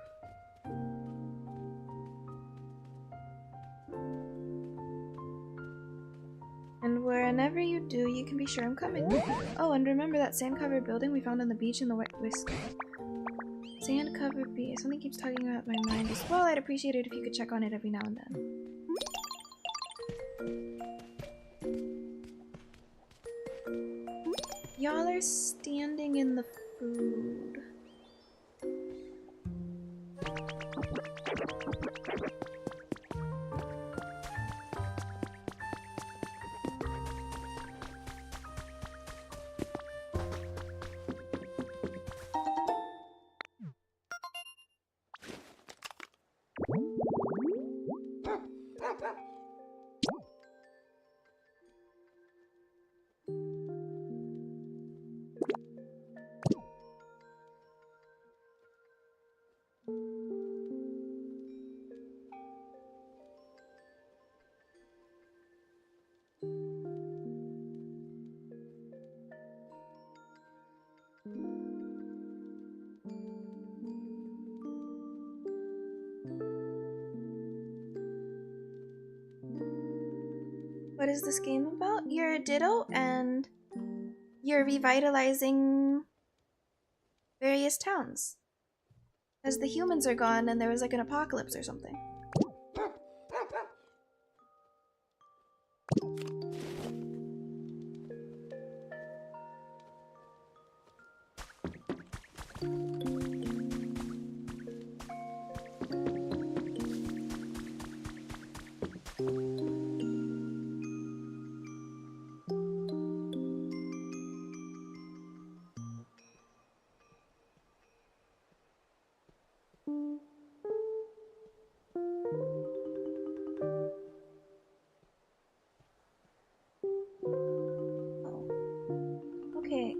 And whenever you do, you can be sure I'm coming. Oh, and remember that sand-covered building we found on the beach in the wet whiskey? Sand-covered beach. Something keeps tugging at my mind as well. I'd appreciate it if you could check on it every now and then. Y'all are standing in the food. What is this game about? You're a Ditto and you're revitalizing various towns. As the humans are gone and there was like an apocalypse or something.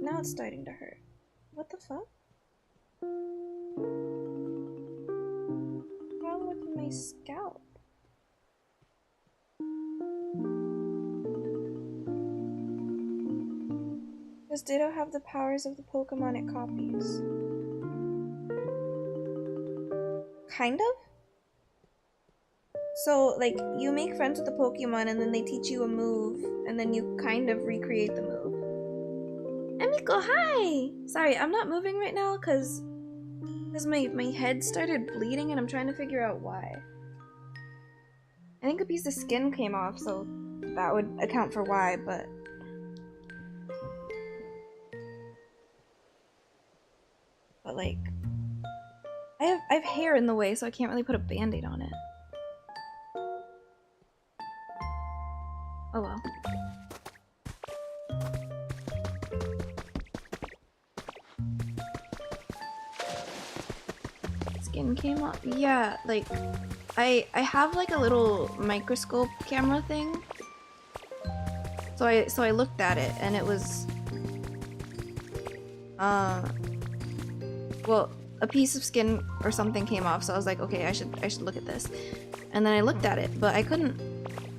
Now it's starting to hurt. What the fuck? What's wrong with my scalp? Does Ditto have the powers of the Pokemon it copies? Kind of? So, like, you make friends with the Pokemon and then they teach you a move, and then you kind of recreate the move. Emiko, hi! Sorry, I'm not moving right now because my head started bleeding and I'm trying to figure out why. I think a piece of skin came off, so that would account for why, but... But like... I have hair in the way, so I can't really put a band-aid on it. Oh well. Skin came off. Yeah, like I have like a little microscope camera thing. So I looked at it and it was well, a piece of skin or something came off, so I was like, okay, I should look at this. And then I looked at it, but I couldn't.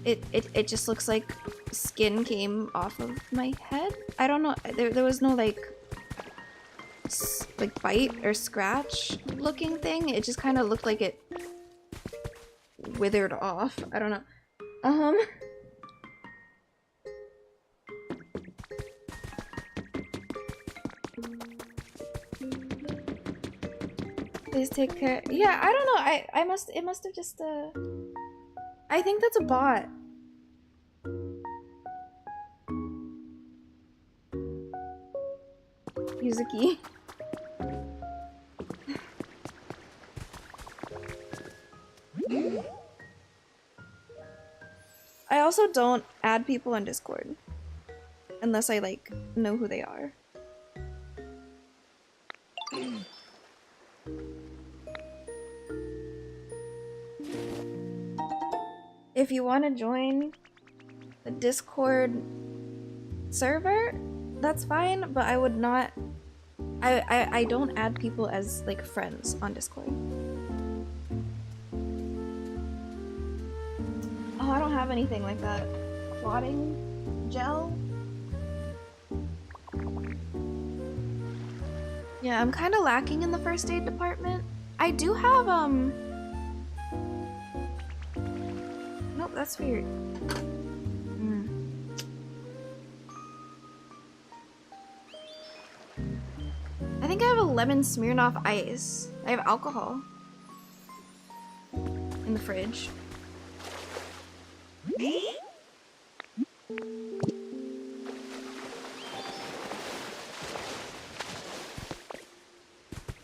It just looks like skin came off of my head. I don't know. There was no like bite or scratch looking thing. It just kind of looked like it withered off. I don't know. Please take care. Yeah, I don't know. It must have just I think that's a bot. Yuzuki. I also don't add people on Discord unless I like know who they are. If you want to join the Discord server, that's fine, but I would not. I don't add people as like friends on Discord. Oh, I don't have anything like that. Clotting gel? Yeah, I'm kind of lacking in the first aid department. I do have, Nope, that's weird. I think I have a lemon Smirnoff ice. I have alcohol in the fridge.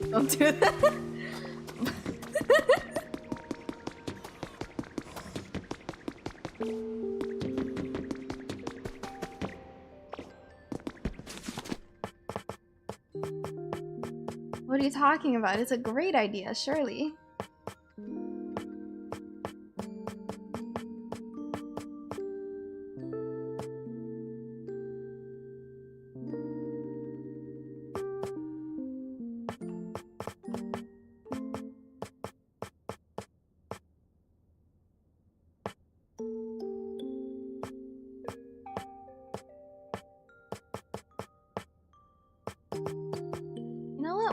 Don't do that. What are you talking about? It's a great idea, surely.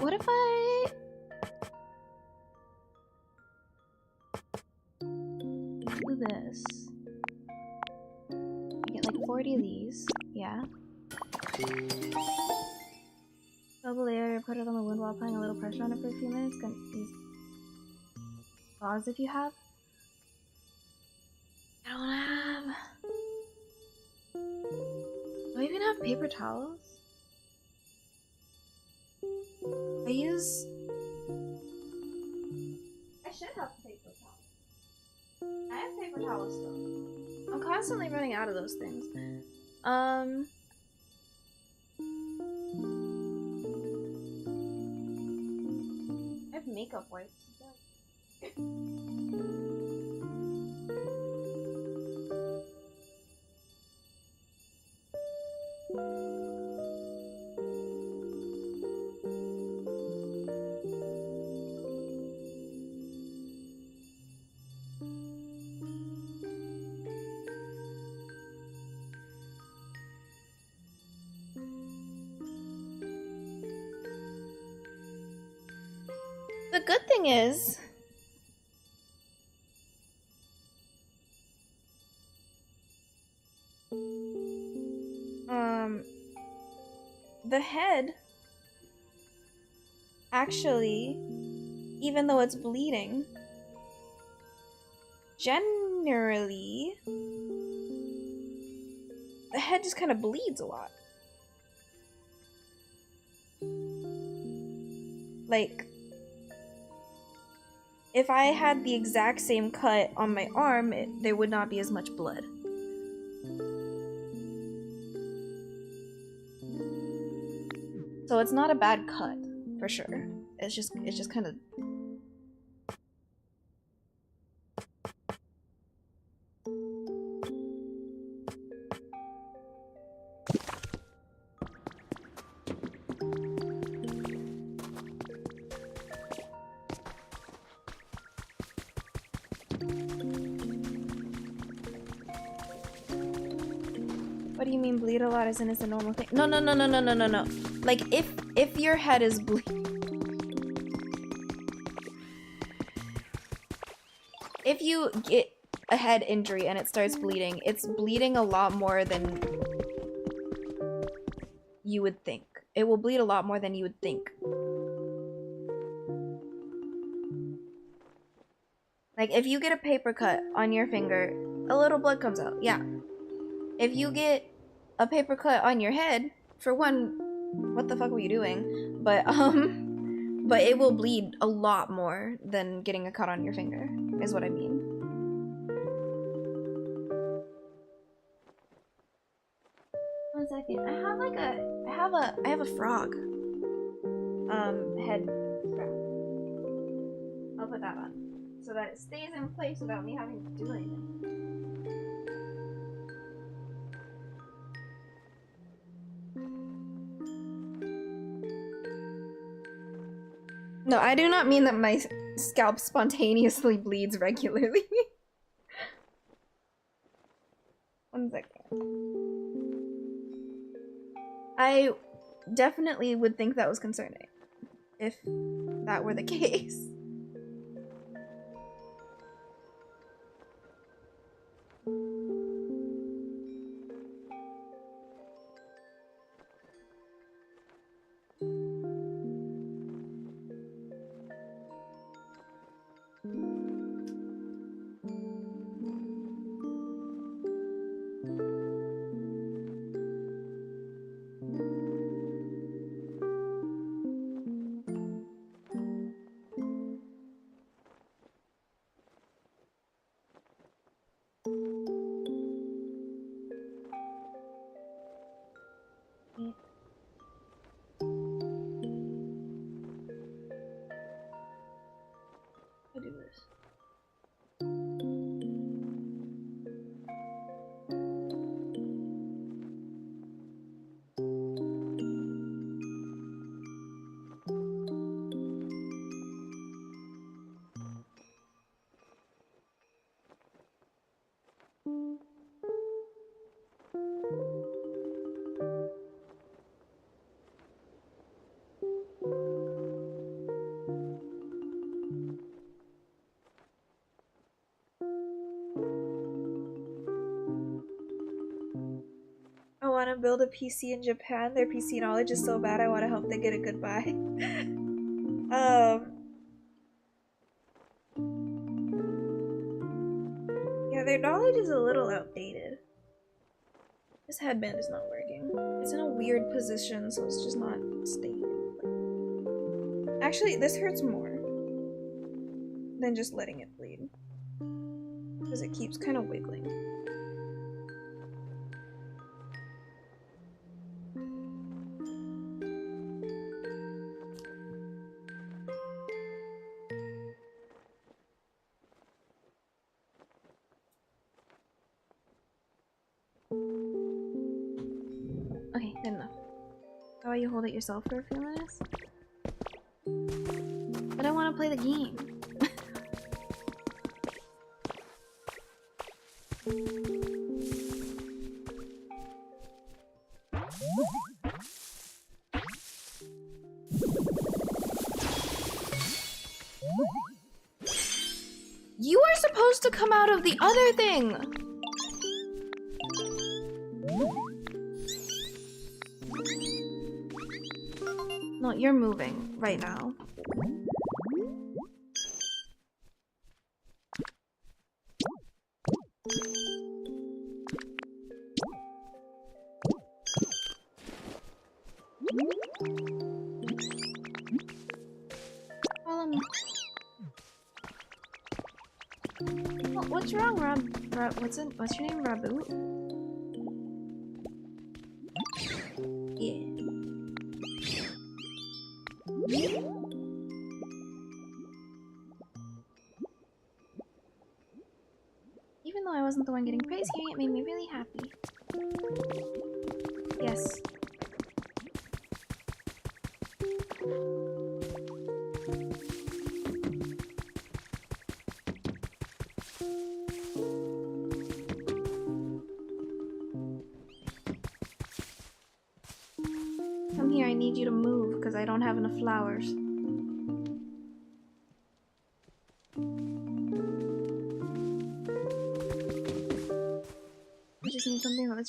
What if I do this? I get like 40 of these. Yeah. Fill the layer, put it on the wound while applying a little pressure on it for a few minutes. Gonna use gauze if you have. I don't have. Do I even have paper towels? I should have paper towels. I have paper towels still. I'm constantly running out of those things. I have makeup wipes. The good thing is, the head actually, even though it's bleeding, generally, the head just kind of bleeds a lot. Like, if I had the exact same cut on my arm, there would not be as much blood. So it's not a bad cut, for sure. It's just kind of... What do you mean bleed a lot as in it's a normal thing? No. Like if your head is bleeding, if you get a head injury and it starts bleeding, it's bleeding a lot more than you would think. It will bleed a lot more than you would think. Like, if you get a paper cut on your finger, a little blood comes out, yeah. If you get a paper cut on your head, for one, what the fuck were you doing? But it will bleed a lot more than getting a cut on your finger, is what I mean. One second, I have a frog. Head strap. I'll put that on. So that it stays in place without me having to do anything. No, I do not mean that my scalp spontaneously bleeds regularly. One second. I definitely would think that was concerning if that were the case. I do this. I want to build a PC in Japan. Their PC knowledge is so bad, I want to help they get a goodbye. Yeah, their knowledge is a little outdated. This headband is not working. It's in a weird position, so it's just not staying. Actually, this hurts more than just letting it bleed. Because it keeps kind of wiggling. Okay, good enough. How about you hold it yourself for a few minutes? But I want to play the game. You are supposed to come out of the other thing! No, you're moving right now. Follow me. What's wrong, what's your name, Raboot? Yeah. Even though I wasn't the one getting praise, hearing it made me really happy. Yes. Come here, I need you to move because I don't have enough flowers.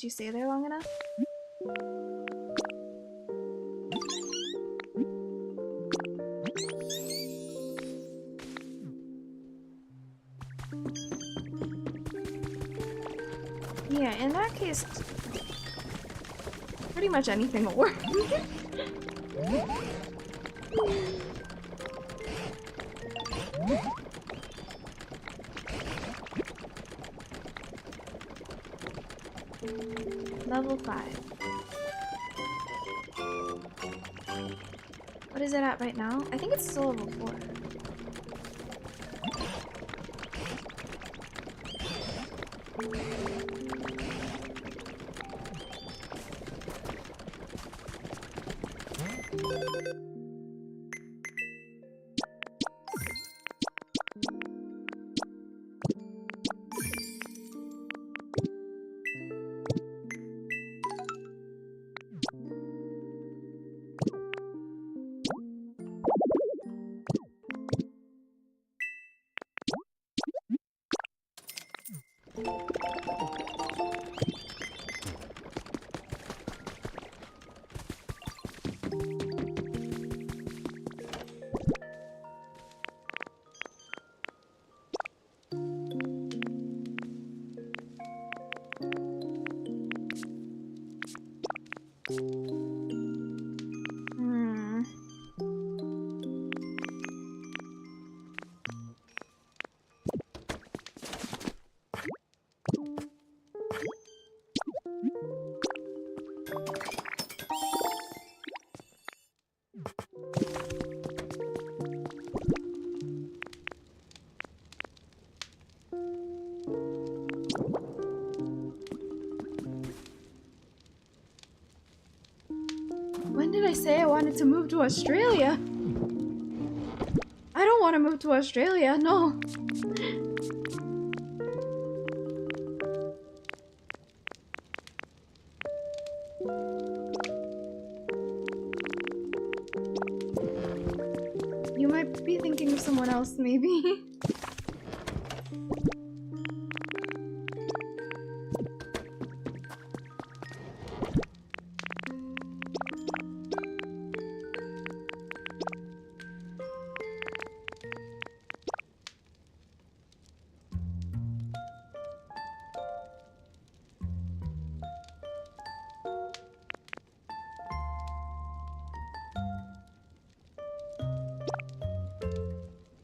once you stay there long enough. Yeah, in that case, pretty much anything will work. Level 5. What is it at right now? I think it's still level 4. When did I say I wanted to move to Australia? I don't want to move to Australia, no. You might be thinking of someone else, maybe.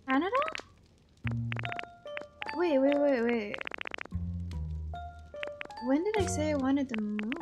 Canada? Wait. When did I say I wanted to move?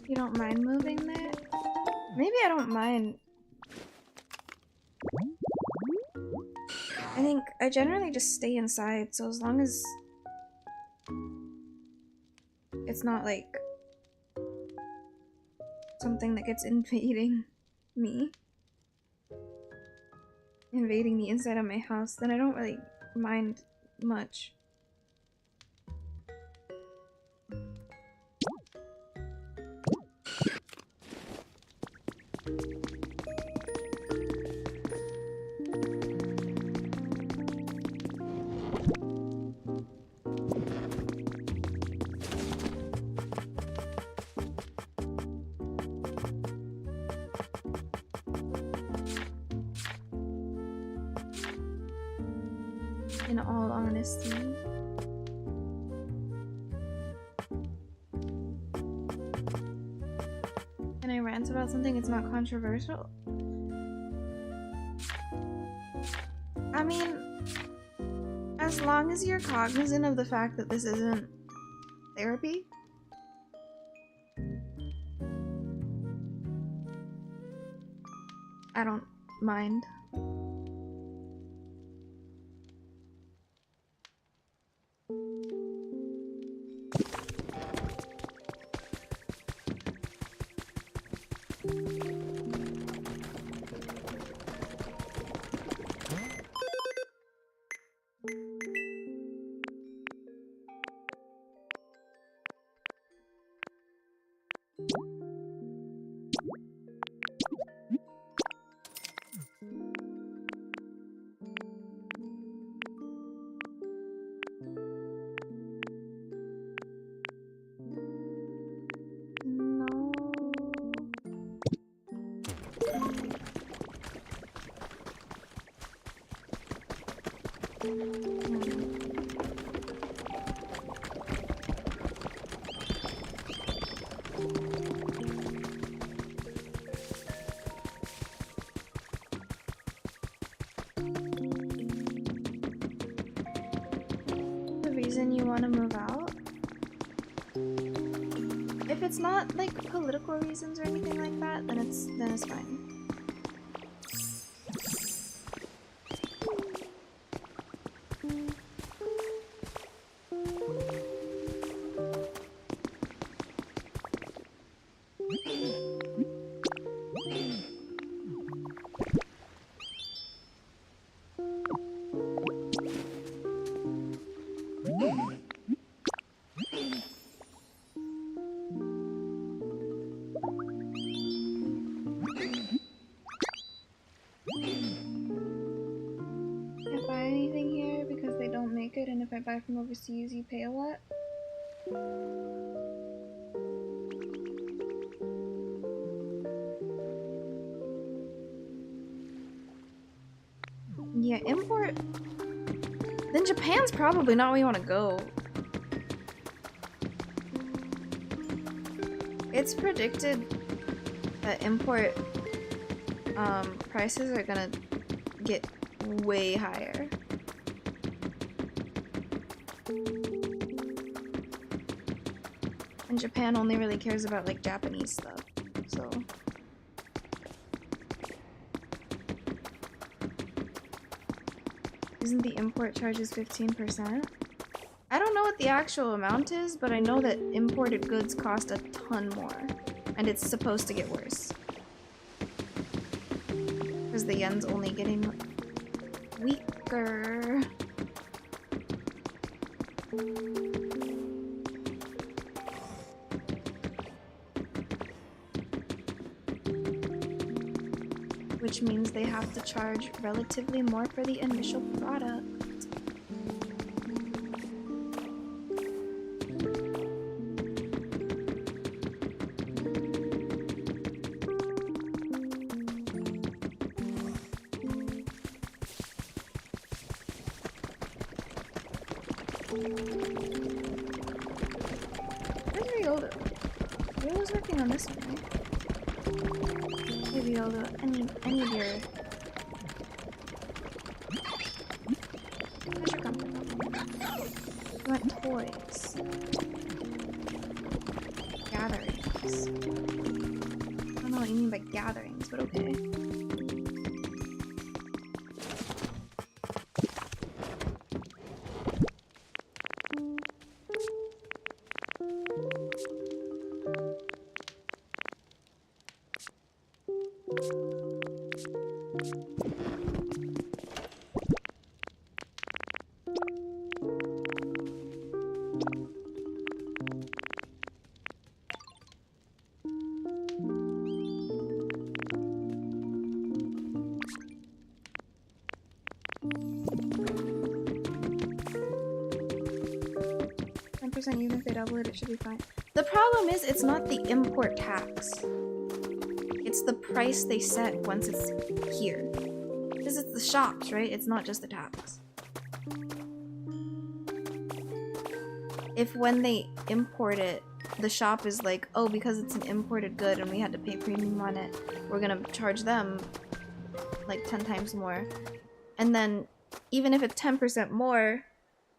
You don't mind moving there? Maybe I don't mind. I think I generally just stay inside, so as long as it's not like something that gets invading me. Invading the inside of my house, then I don't really mind much. In all honesty. Can I rant about something that's not controversial? I mean, as long as you're cognizant of the fact that this isn't therapy. I don't mind. The reason you want to move out? If it's not like political reasons or anything like that, then it's fine. Can't buy anything here because they don't make it, and if I buy from overseas, you pay a lot. Yeah, import. Then Japan's probably not where you want to go. It's predicted that import prices are gonna get way higher. And Japan only really cares about like Japanese stuff, so. Isn't the import charges 15%? I don't know what the actual amount is, but I know that imported goods cost a ton more, and it's supposed to get worse. Because the yen's only getting weaker. Which means they have to charge relatively more for the initial product. Where's Ryoldo? Ryoldo's working on this one, right? Hey Ryoldo, any of your... Where's your comfort? You want toys. Gatherings. I don't know what you mean by gatherings, but okay. Even if they double it, it should be fine. The problem is it's not the import tax. It's the price they set once it's here. Because it's the shops, right? It's not just the tax. If when they import it, the shop is like, oh, because it's an imported good and we had to pay premium on it, we're gonna charge them like 10 times more. And then even if it's 10% more,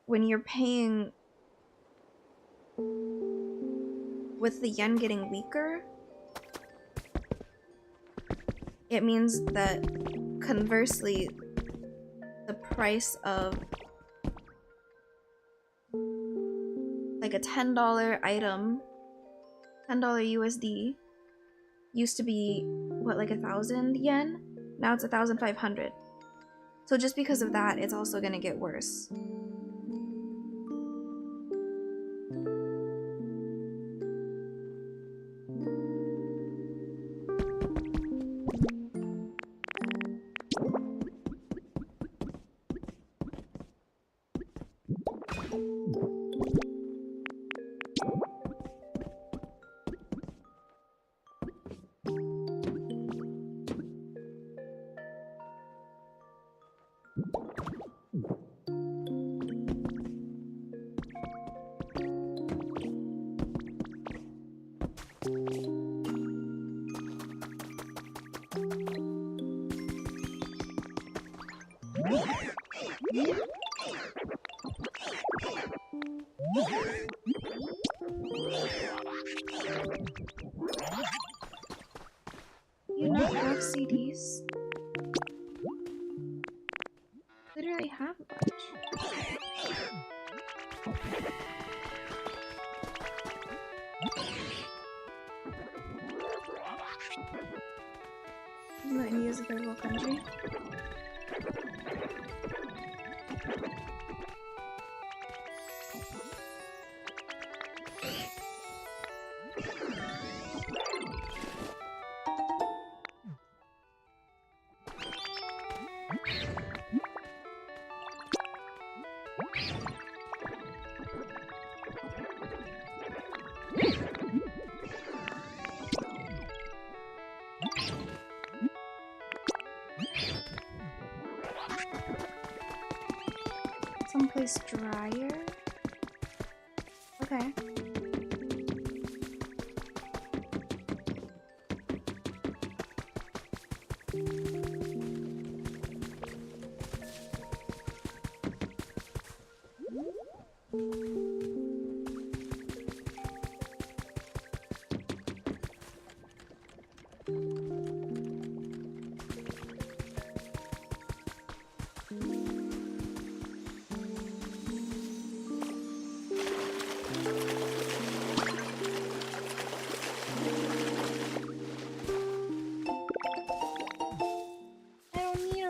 when you're paying with the yen getting weaker, it means that conversely, the price of like a $10 item, $10 USD, used to be what, like 1,000 yen? Now it's 1,500. So just because of that, it's also gonna get worse. You not have CDs? Literally have a bunch. Isn't that India's a third world country? Someplace drier? Okay.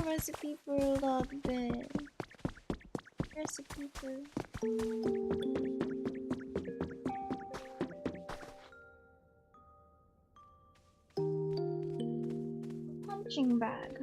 Recipe for a log bed. Recipe for... punching bag.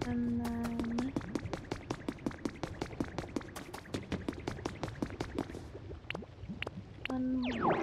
And then... one more.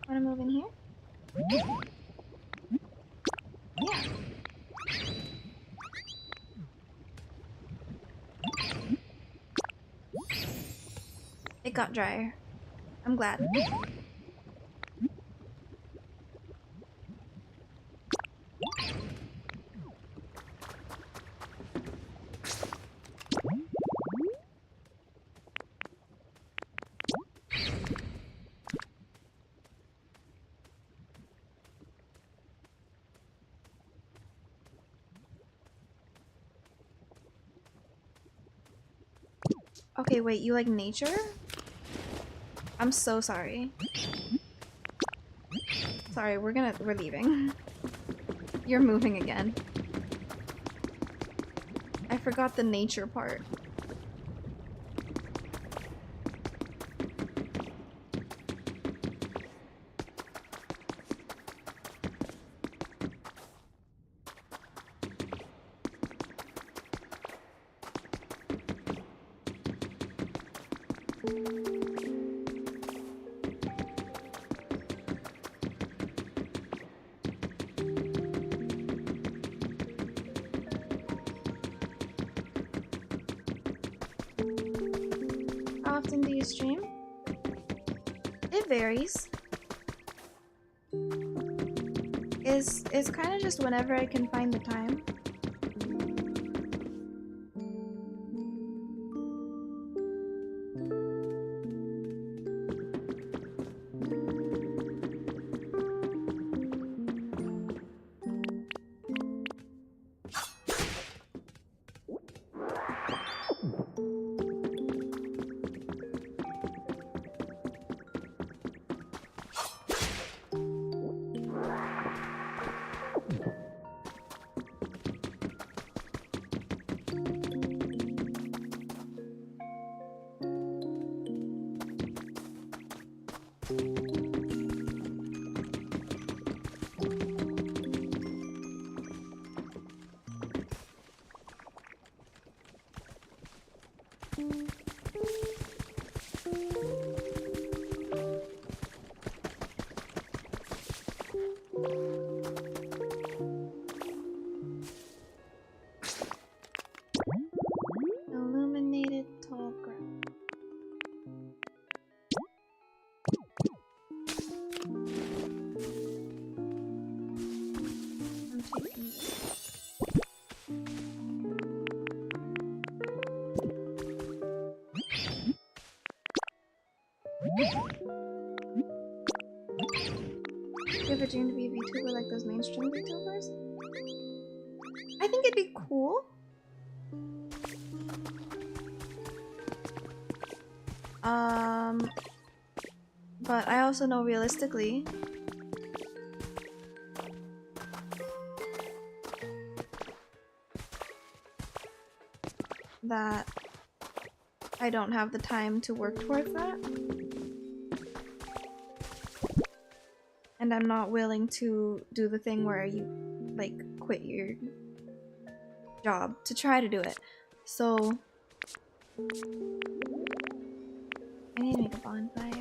Wanna move in here? Yeah. It got drier. I'm glad. Okay, wait, you like nature? I'm so sorry. Sorry, we're leaving. You're moving again. I forgot the nature part. How often do you stream? It varies. It's kind of just whenever I can find the time. Illuminated tall ground. I'm taking this. Do you ever dream to be a VTuber like those mainstream VTubers? I think it'd be cool. But I also know realistically that I don't have the time to work towards that. And I'm not willing to do the thing where you, like, quit your job to try to do it. So I need to make a bonfire.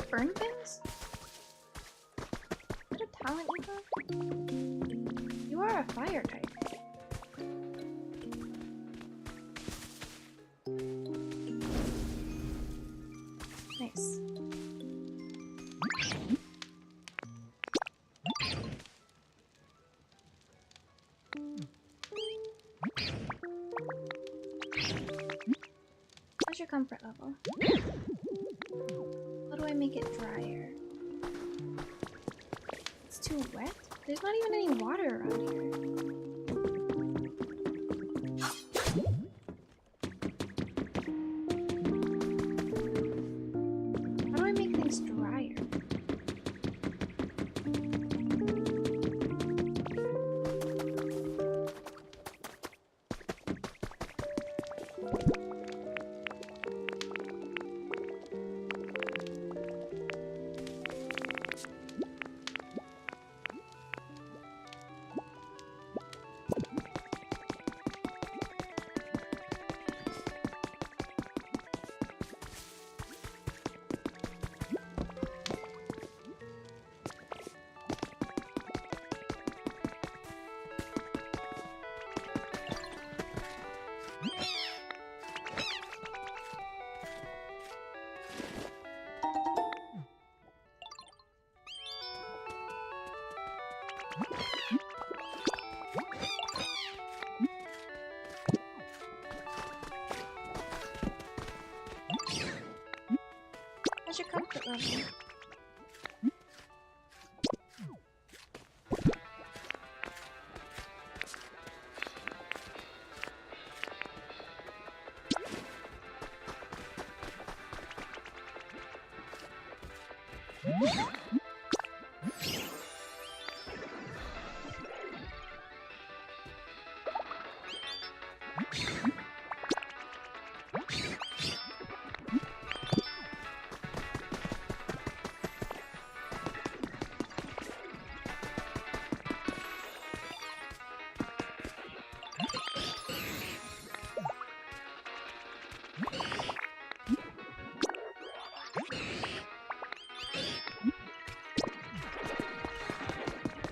Burn things? What a talent you have? You are a fire type. Nice. What's your comfort level? How do I make it drier? It's too wet? There's not even any water around here. How do I make things drier? How's your comfort level?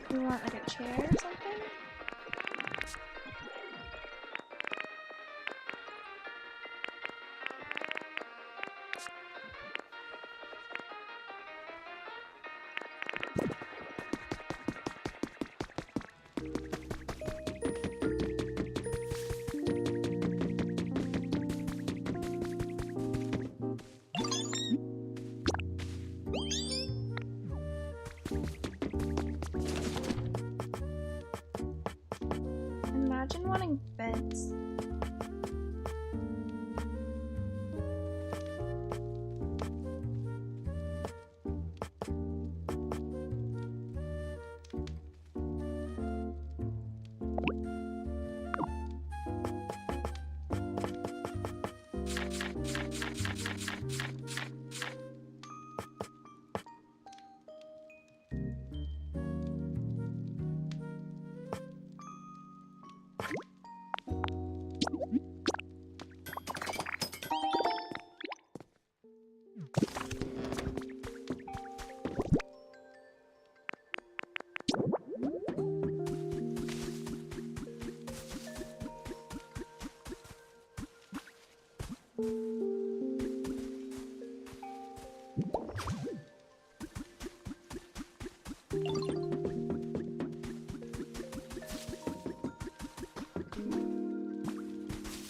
You want like a chair or something? Imagine wanting beds.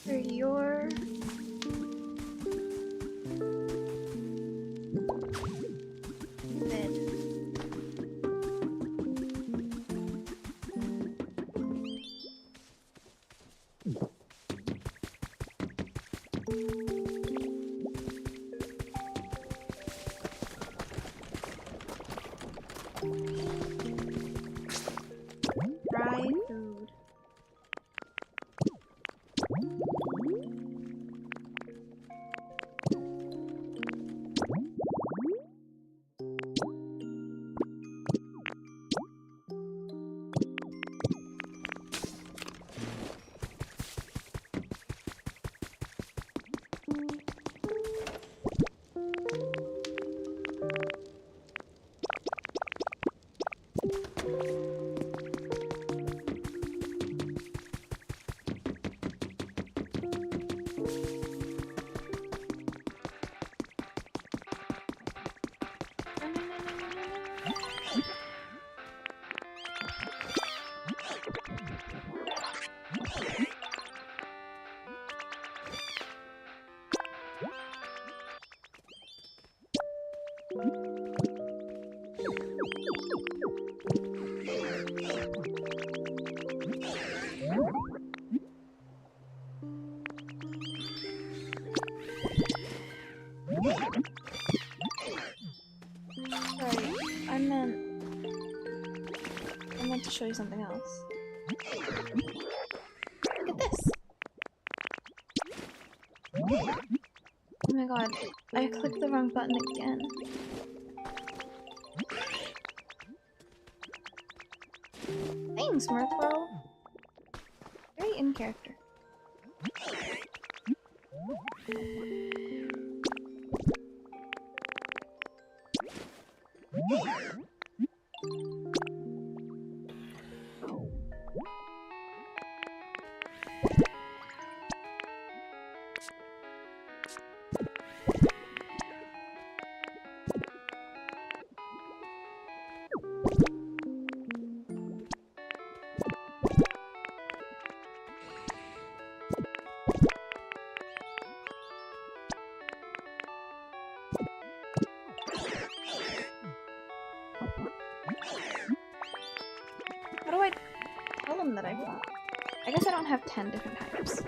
For your bed. Dry food. Sorry, I meant to show you something else. Look at this! Oh my god, I clicked the wrong button again. Thanks, Mirthwell. Very in character. one that I want. I guess I don't have 10 different types.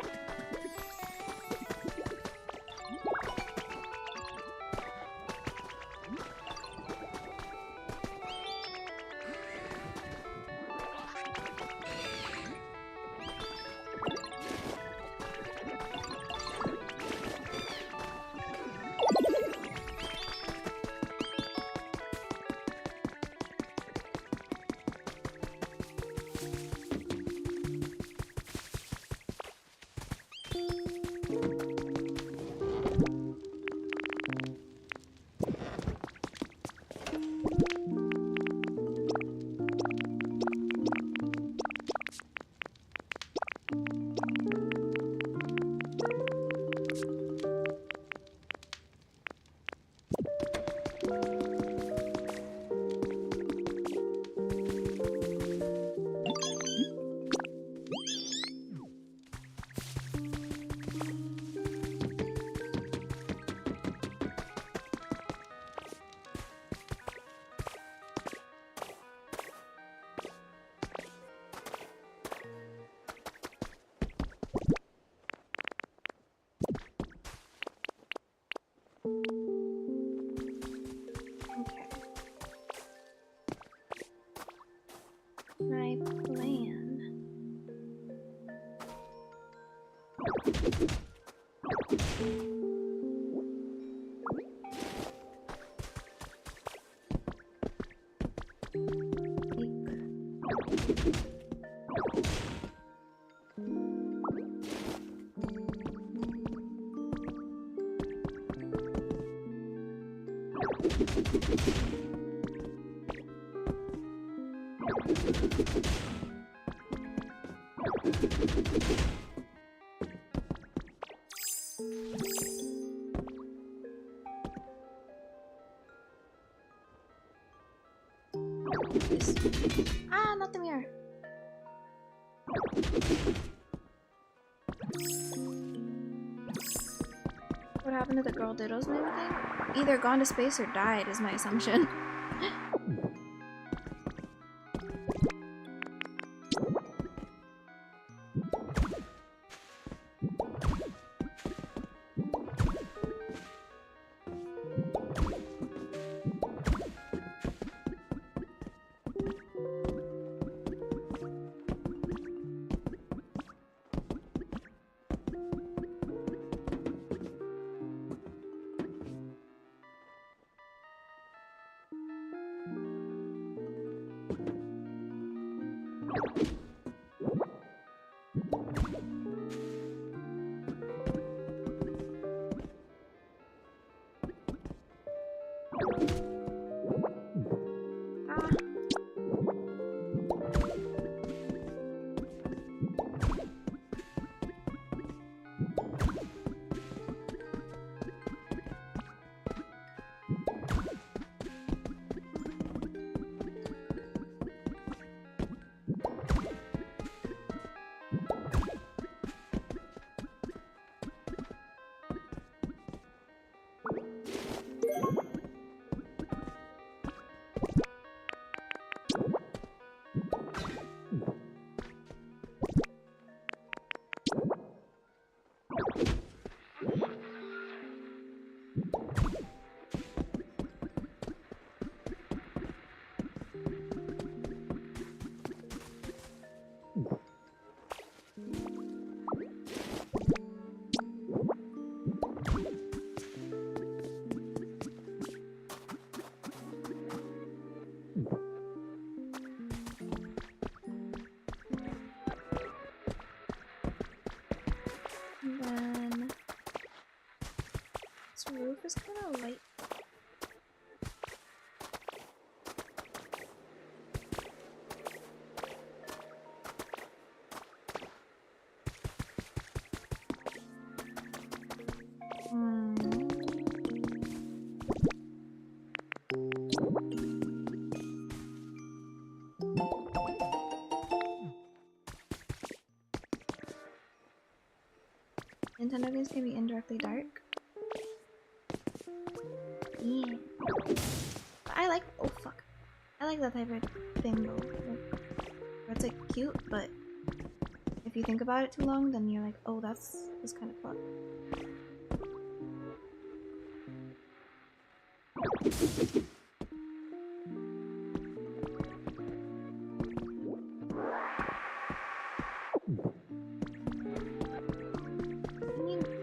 My plan. Ah, not the mirror. What happened to the girl Ditto's maybe thing? Either gone to space or died is my assumption. Roof is kind of light. Nintendo games can be indirectly dark. Yeah. But I like, oh fuck. I like that type of thing though. Like, where it's like cute, but you think about it too long, then you're like, oh, that's kind of fun.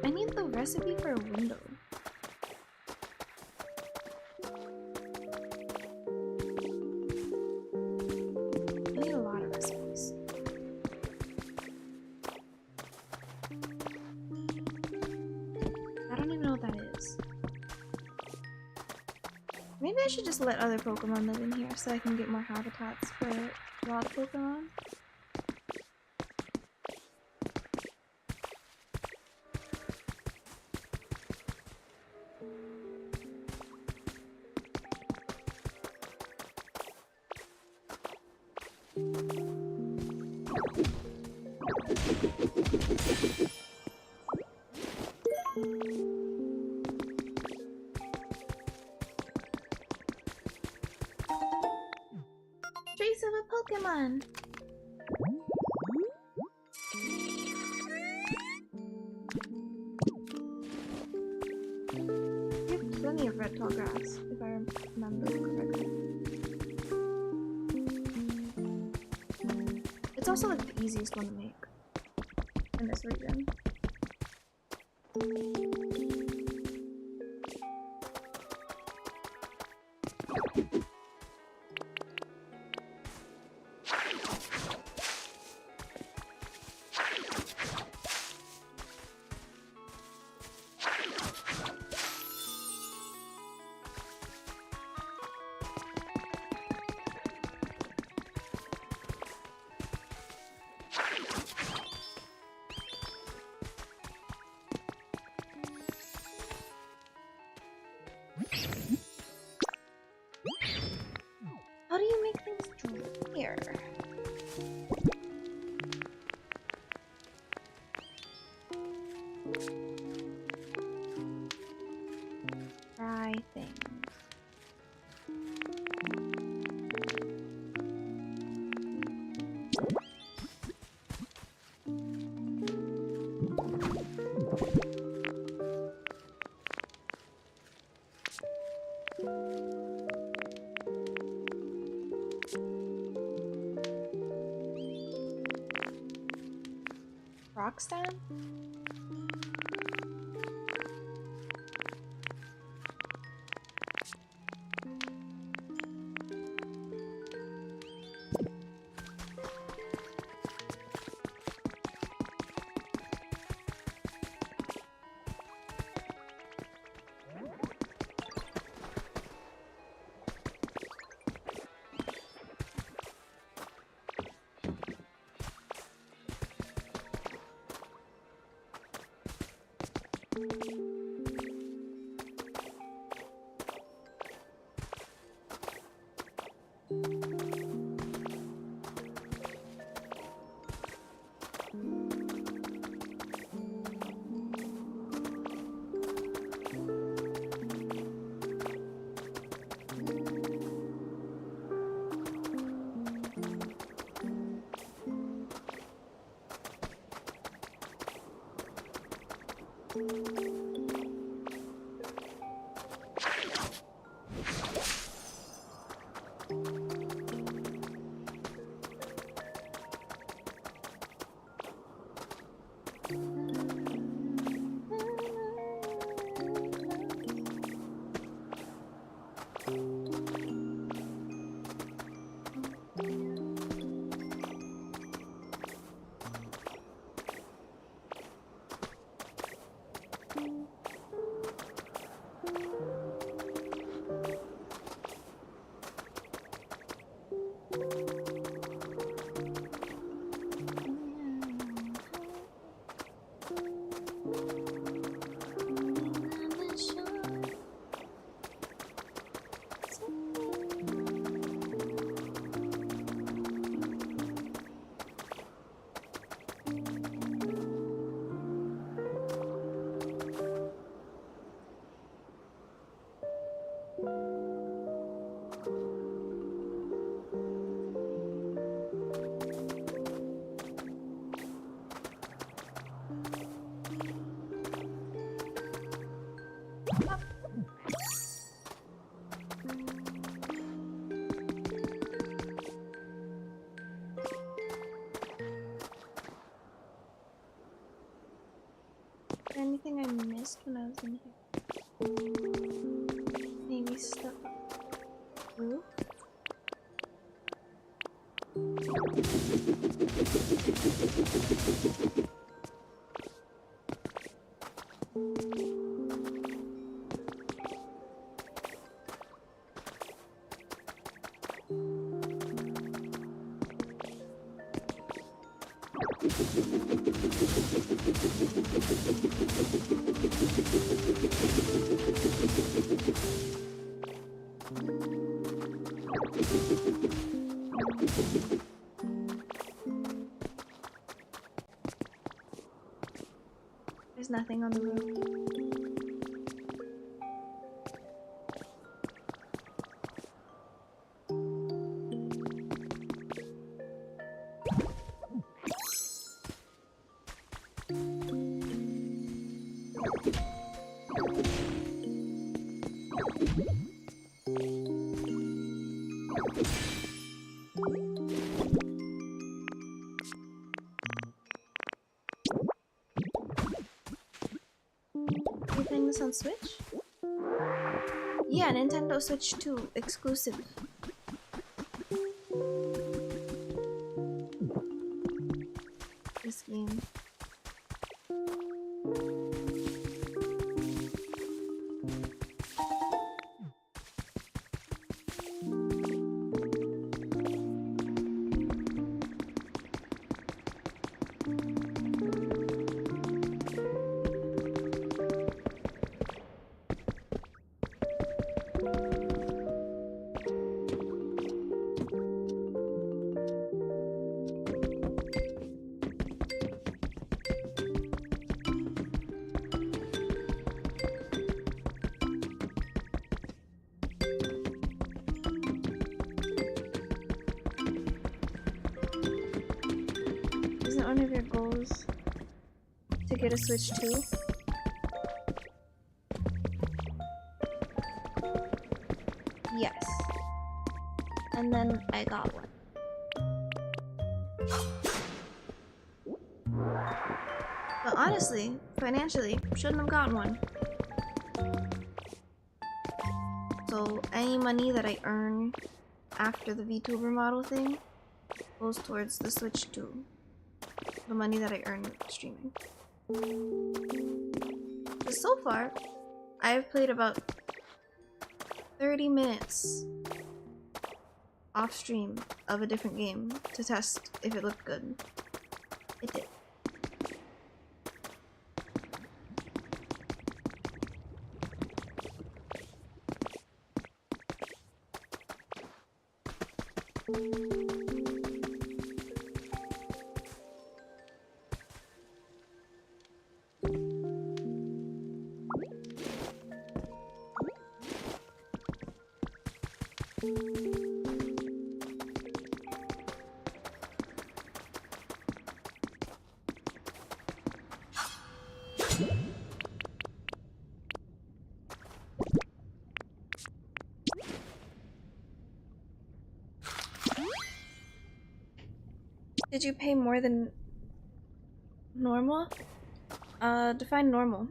I need the recipe for a window. I need a lot of recipes. I don't even know what that is. Maybe I should just let other Pokemon live in here so I can get more habitats for wild Pokemon. Trace of a Pokemon! You have plenty of red tall grass, if I remember correctly. It's also like the easiest one to make in this region. How do you make things drier? Dry things. Rockstan? anything I missed when I was in here? Maybe stuff. Ooh. There's nothing on the roof. You playing this on Switch? Yeah, Nintendo Switch 2 exclusive. This game. Isn't one of your goals to get a Switch 2? Yes. And then I got one. But honestly, financially, shouldn't have gotten one. So any money that I earn after the VTuber model thing goes towards the Switch 2. The money that I earn streaming. But so far, I've played about 30 minutes off stream of a different game to test if it looked good. It did. Did you pay more than normal? Define normal.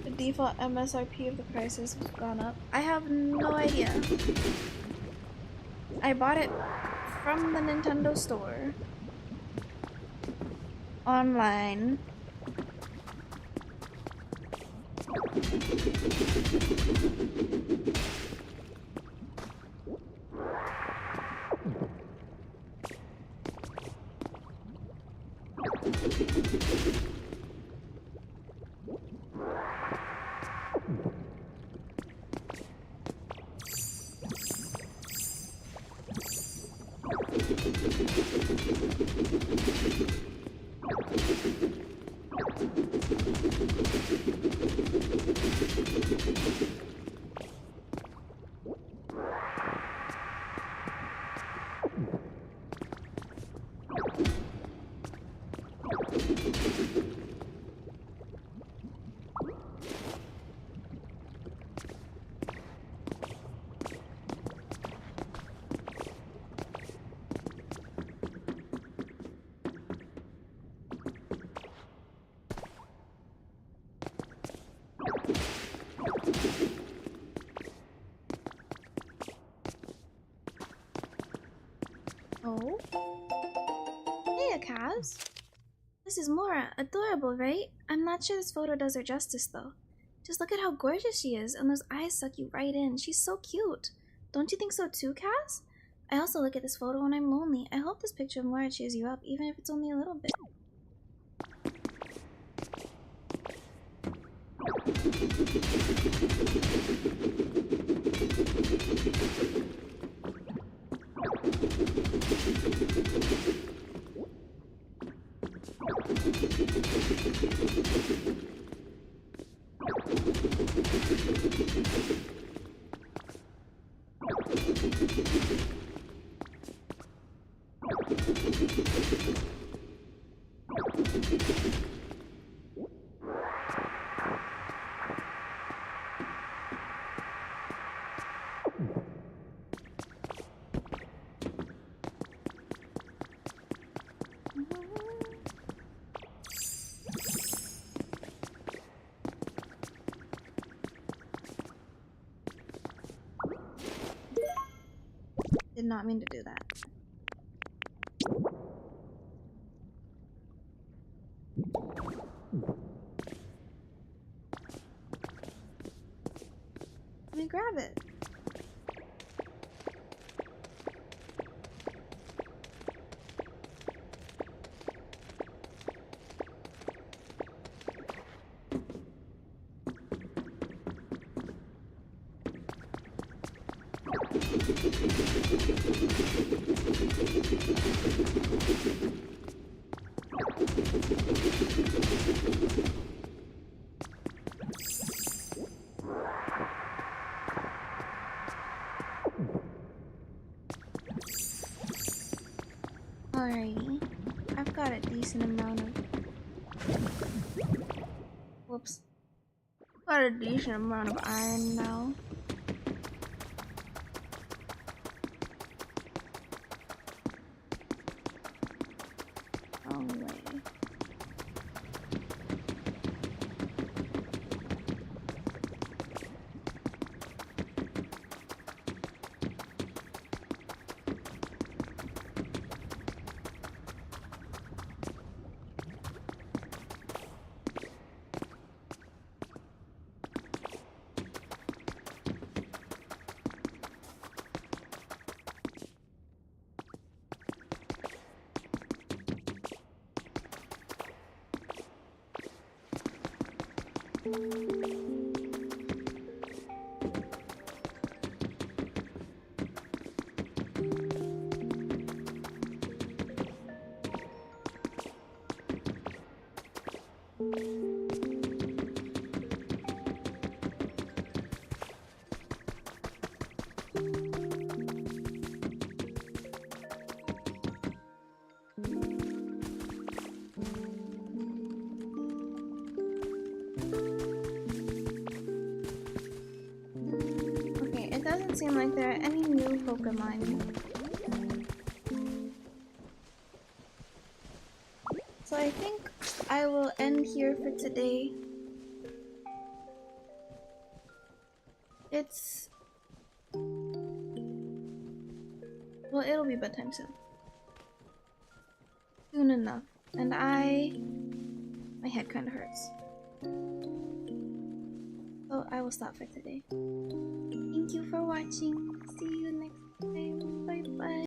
The default MSRP of the prices has gone up. I have no idea. I bought it from the Nintendo store. Online. Kaz? This is Mora. Adorable, right? I'm not sure this photo does her justice, though. Just look at how gorgeous she is, and those eyes suck you right in. She's so cute. Don't you think so too, Kaz? I also look at this photo when I'm lonely. I hope this picture of Mora cheers you up, even if it's only a little bit. Did not mean to do that. Let me grab it. Alrighty, I've got a decent amount of... Whoops. Got a decent amount of iron now. Wrong way. It doesn't seem like there are any new Pokemon. So I think I will end here for today. Well, it'll be bedtime soon. Soon enough. And my head kind of hurts. So I will stop for today. Thank you for watching.